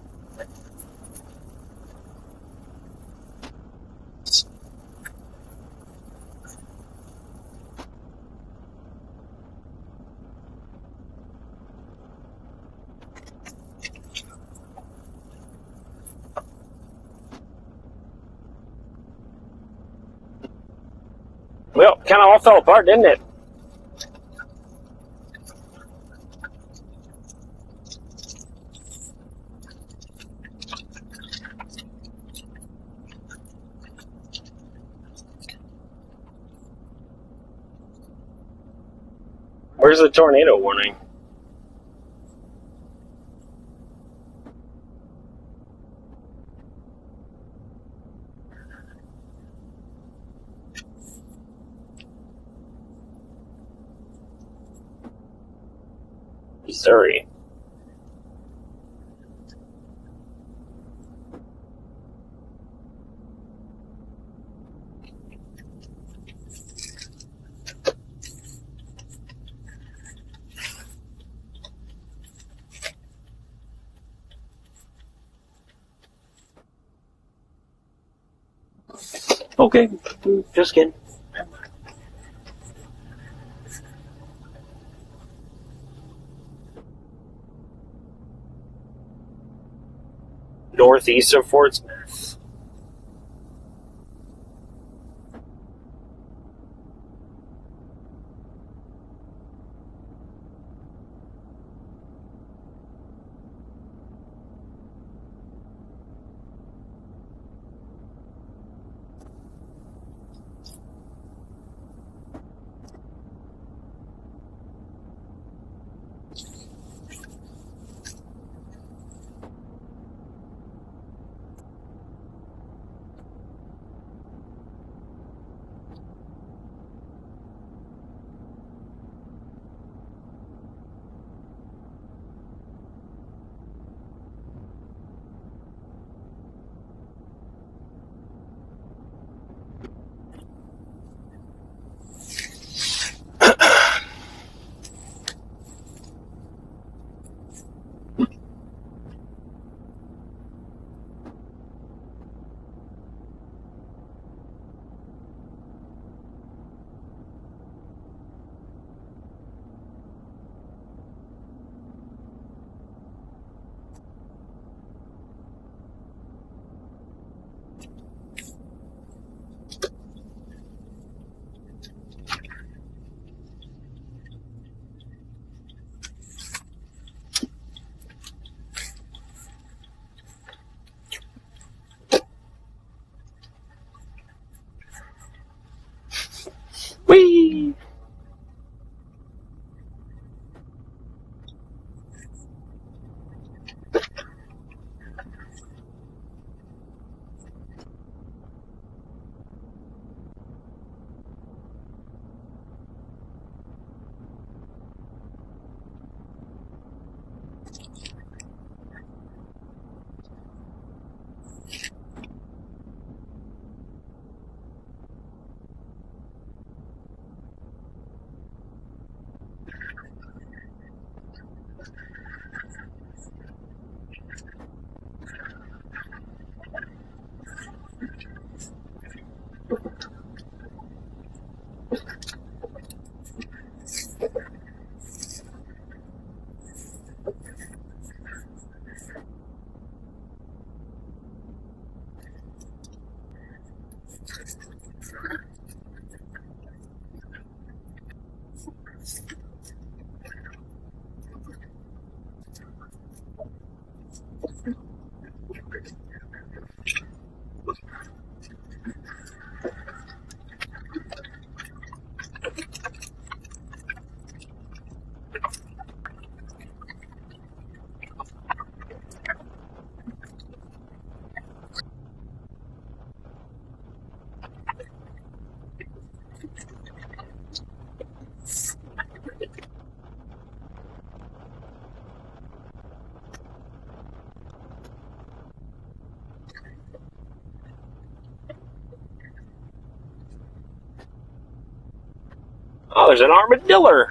Well, kind of all fell apart, didn't it? Where's the tornado warning? Missouri. Okay, just kidding. Northeast of Fort Smith. Oh, there's an armadillo.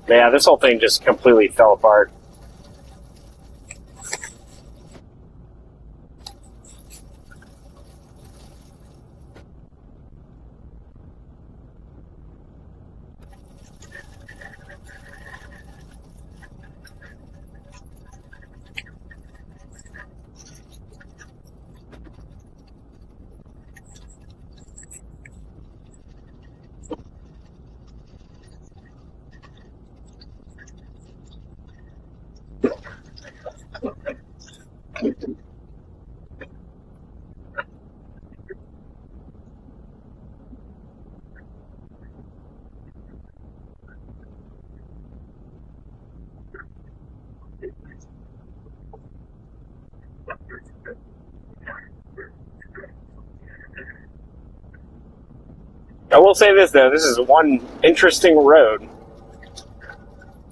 Yeah, this whole thing just completely fell apart. I will say this, though. This is one interesting road.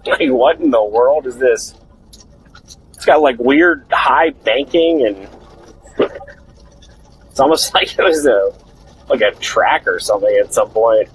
Like, what in the world is this? It's got, like, weird high banking, and it's almost like it was a track or something at some point.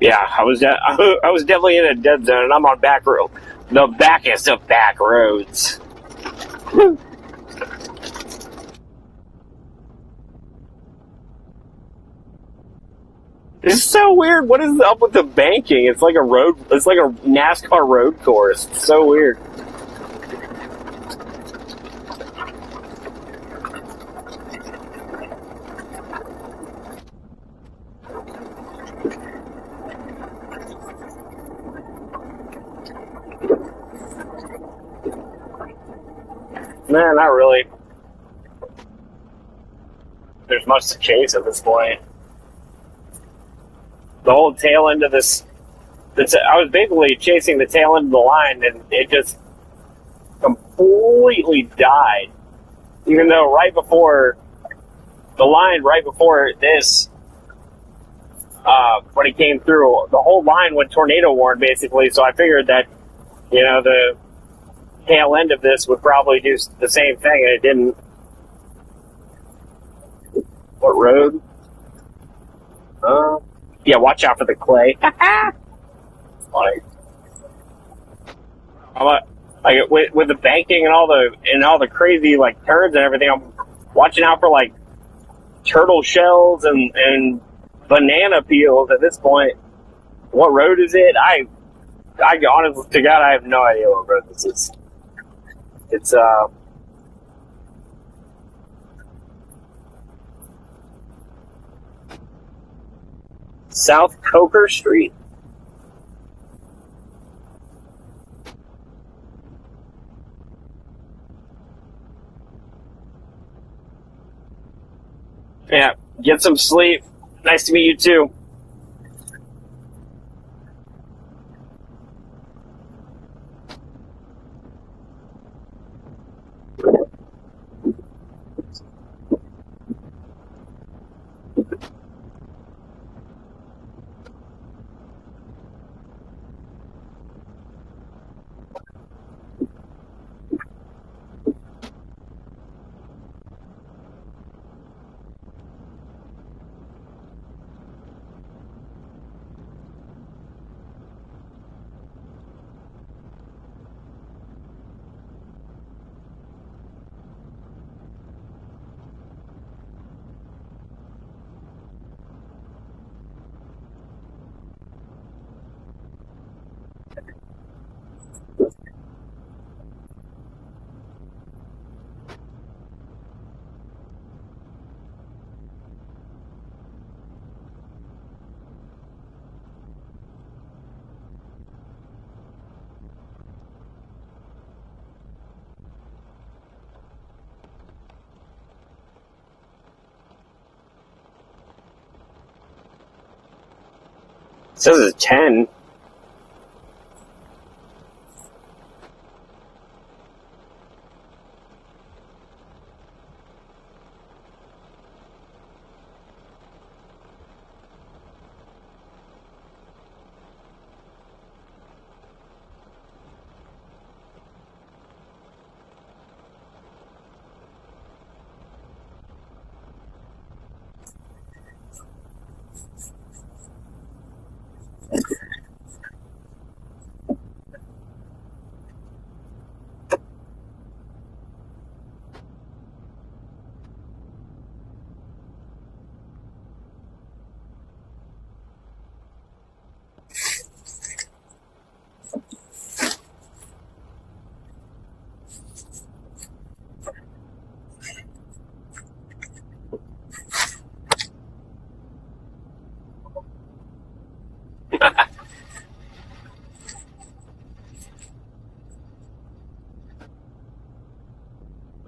Yeah, I was definitely in a dead zone, and I'm on back road, the backest of back roads. It's so weird. What is up with the banking? It's like a road. It's like a NASCAR road course. It's so weird. Nah, not really. There's much to chase at this point. The whole tail end of this. I was basically chasing the tail end of the line, and it just completely died. Even though right before the line, right before this, when it came through, the whole line went tornado warned basically. So I figured that, the tail end of this would probably do the same thing, and it didn't. What road? Yeah, watch out for the clay. Like, with the banking and all the crazy like turns and everything, I'm watching out for like turtle shells and banana peels at this point. What road is it? honestly to God, I have no idea what road this is. It's South Coker Street. Yeah, get some sleep. Nice to meet you too. It says it's 10.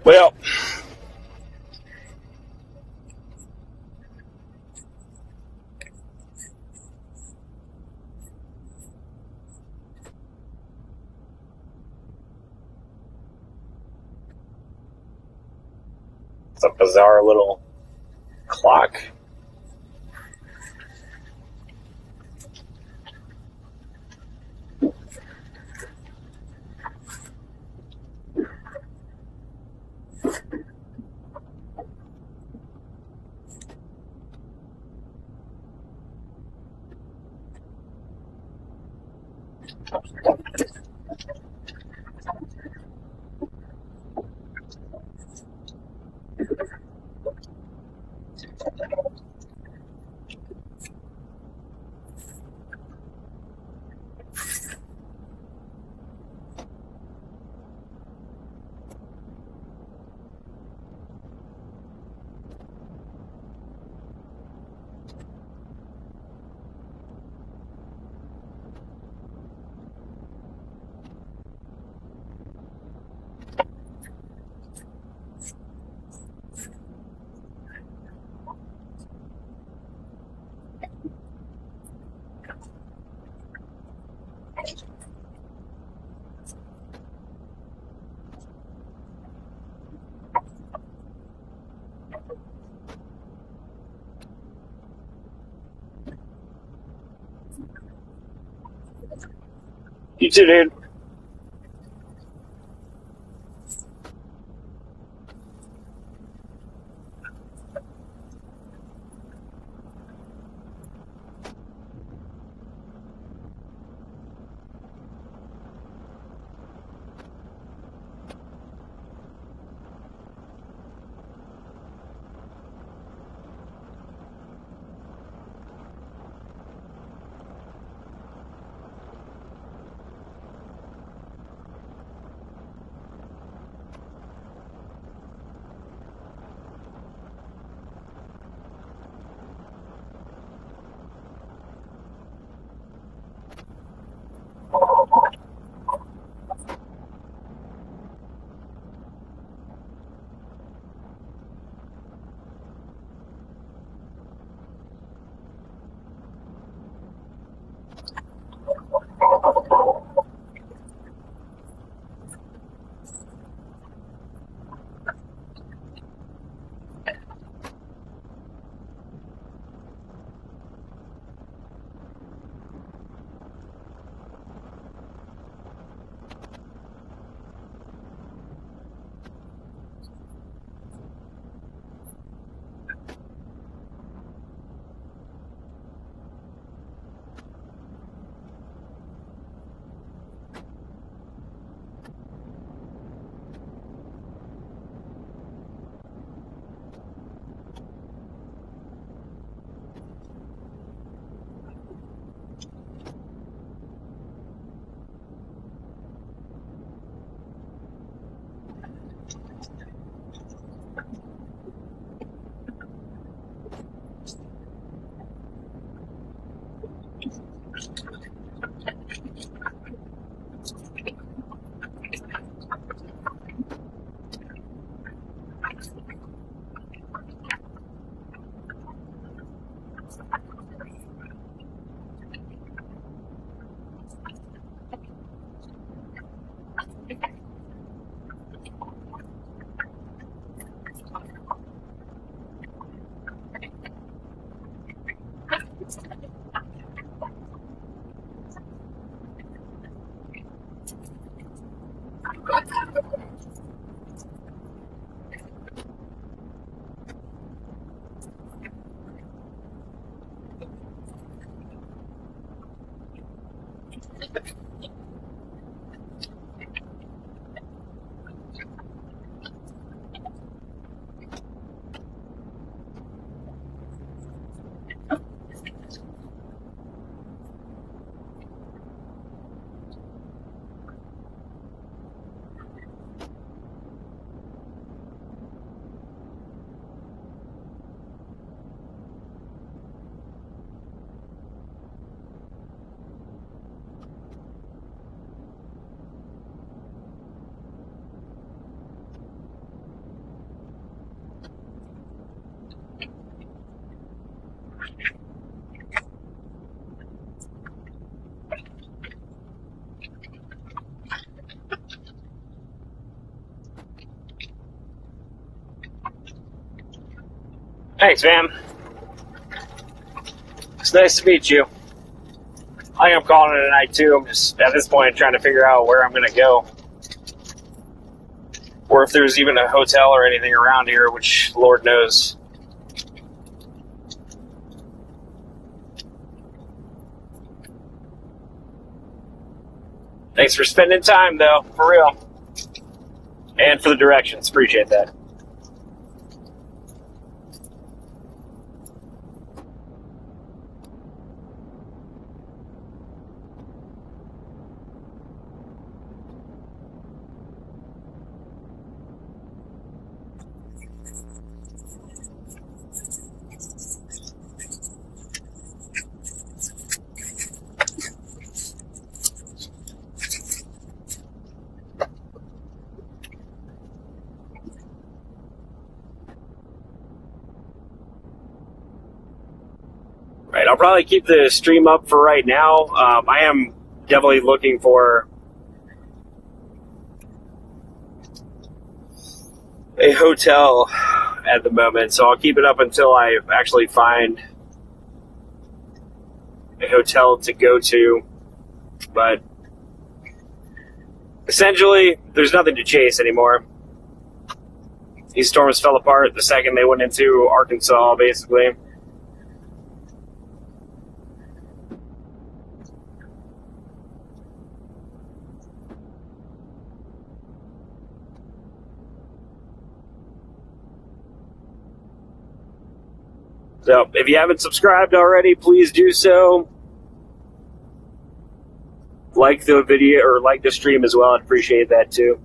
Well, it's a bizarre little clock. You too, dude. Thanks, man. It's nice to meet you. I think I'm calling it a night, too. I'm just, at this point, trying to figure out where I'm going to go. Or if there's even a hotel or anything around here, which Lord knows. Thanks for spending time, though, for real. And for the directions. Appreciate that. Right, I'll probably keep the stream up for right now. I am definitely looking for a hotel at the moment, so I'll keep it up until I actually find a hotel to go to. But essentially, there's nothing to chase anymore. These storms fell apart the second they went into Arkansas, basically. So, if you haven't subscribed already, please do so. Like the video, or like the stream as well. I'd appreciate that too.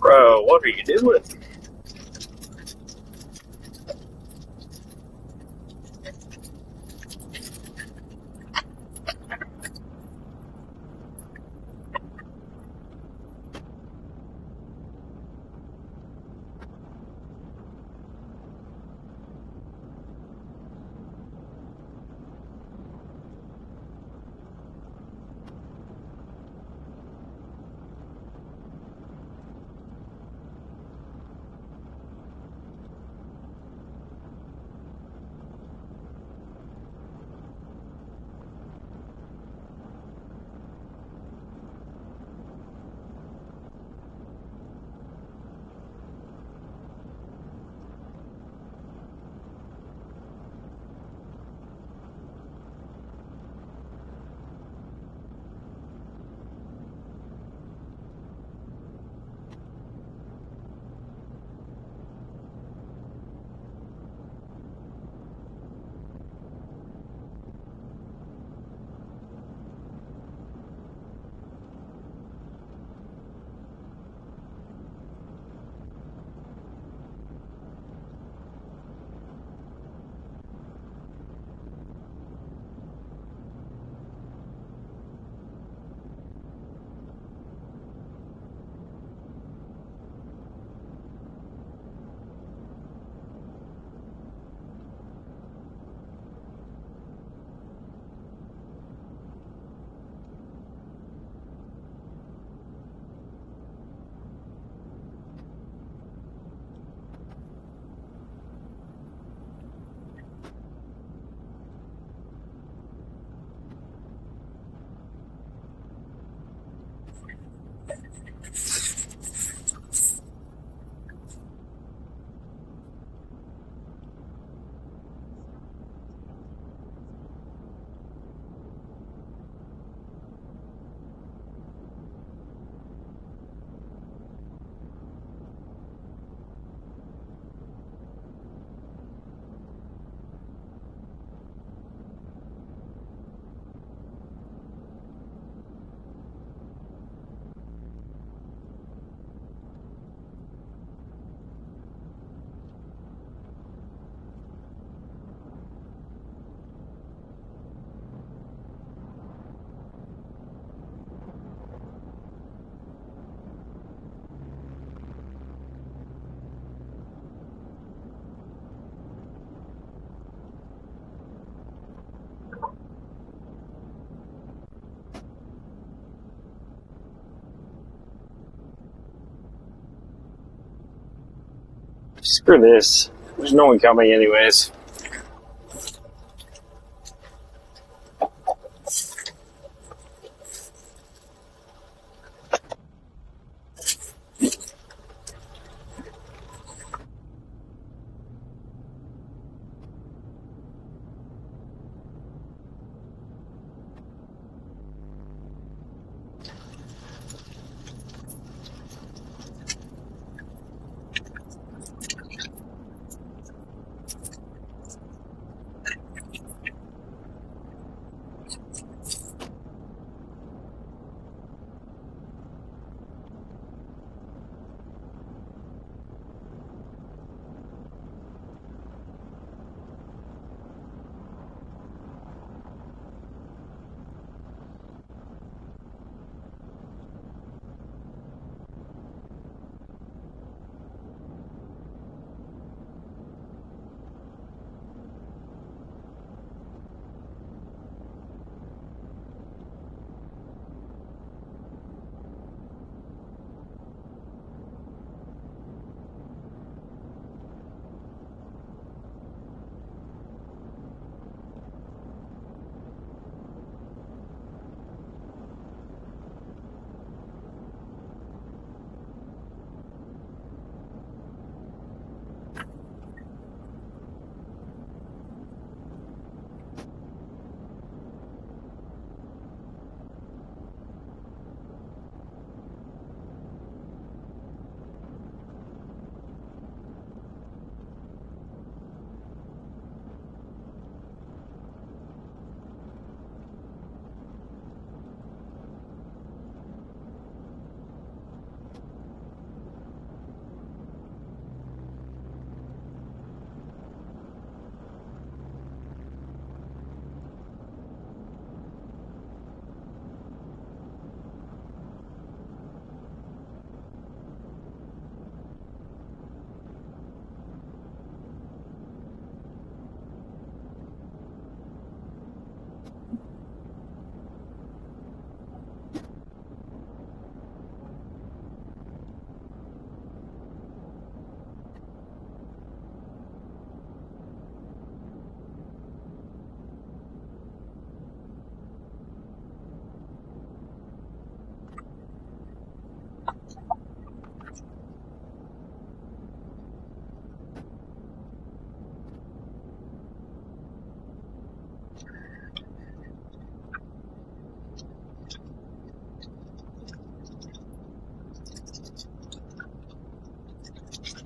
Bro, what are you doing? Screw this. There's no one coming anyways.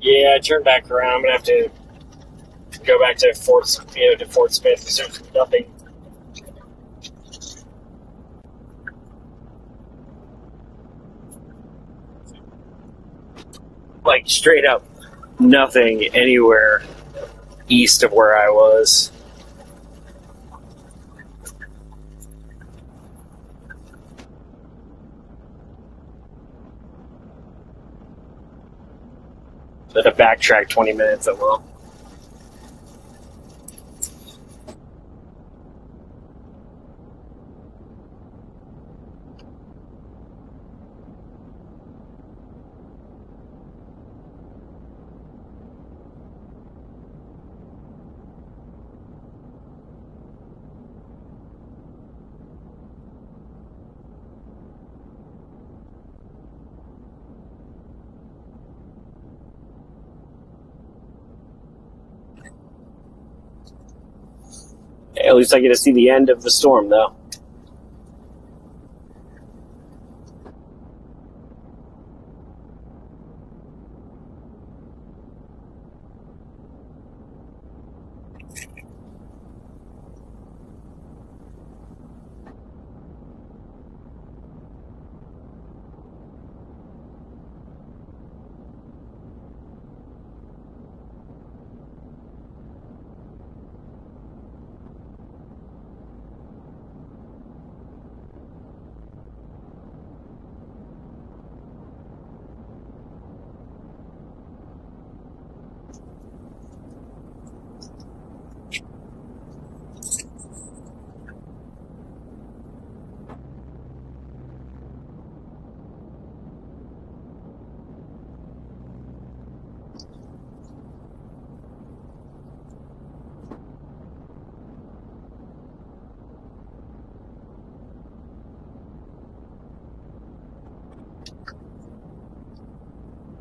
Yeah, I turned back around. I'm gonna have to go back to Fort Smith because there's nothing. Like straight up nothing anywhere east of where I was. But to backtrack 20 minutes, I will. At least I get to see the end of the storm, though.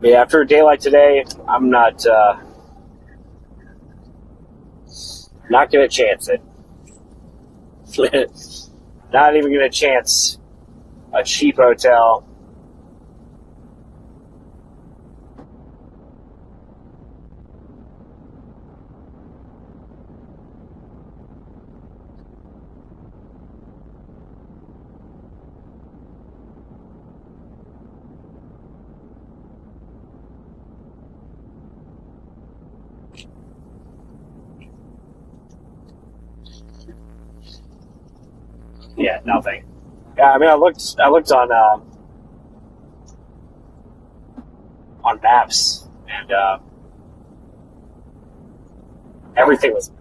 But yeah, after a day like today, I'm not gonna chance it. Not even gonna chance a cheap hotel. Yeah, nothing. Yeah, I mean, I looked on maps, and everything was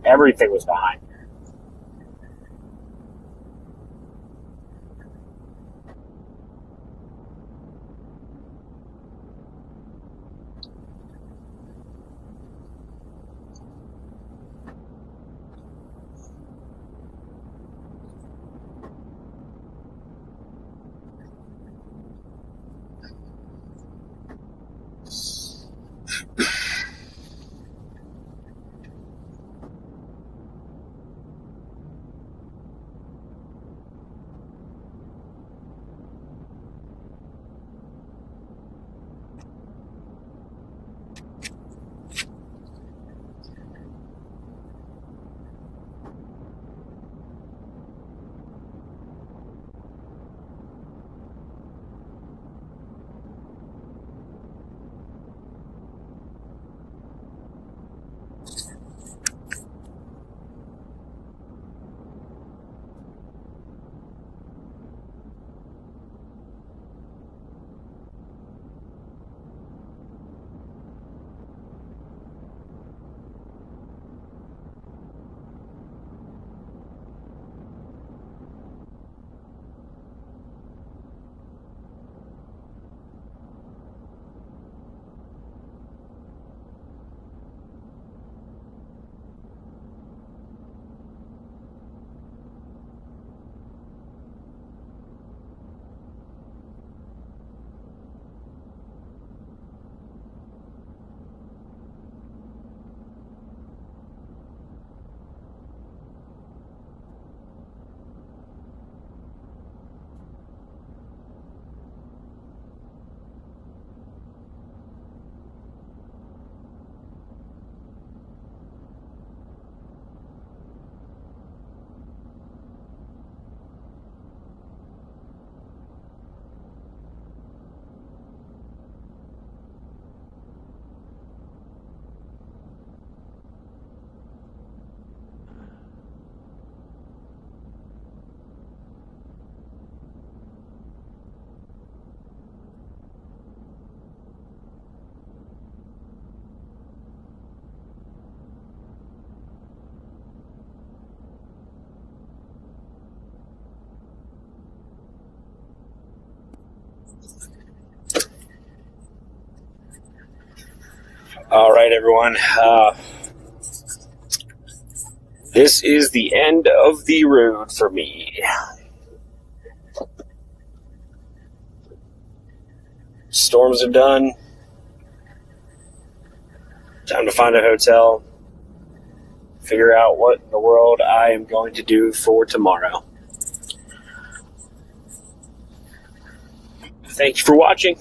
behind. All right, everyone. This is the end of the road for me. Storms are done. Time to find a hotel. Figure out what in the world I am going to do for tomorrow. Thank you for watching.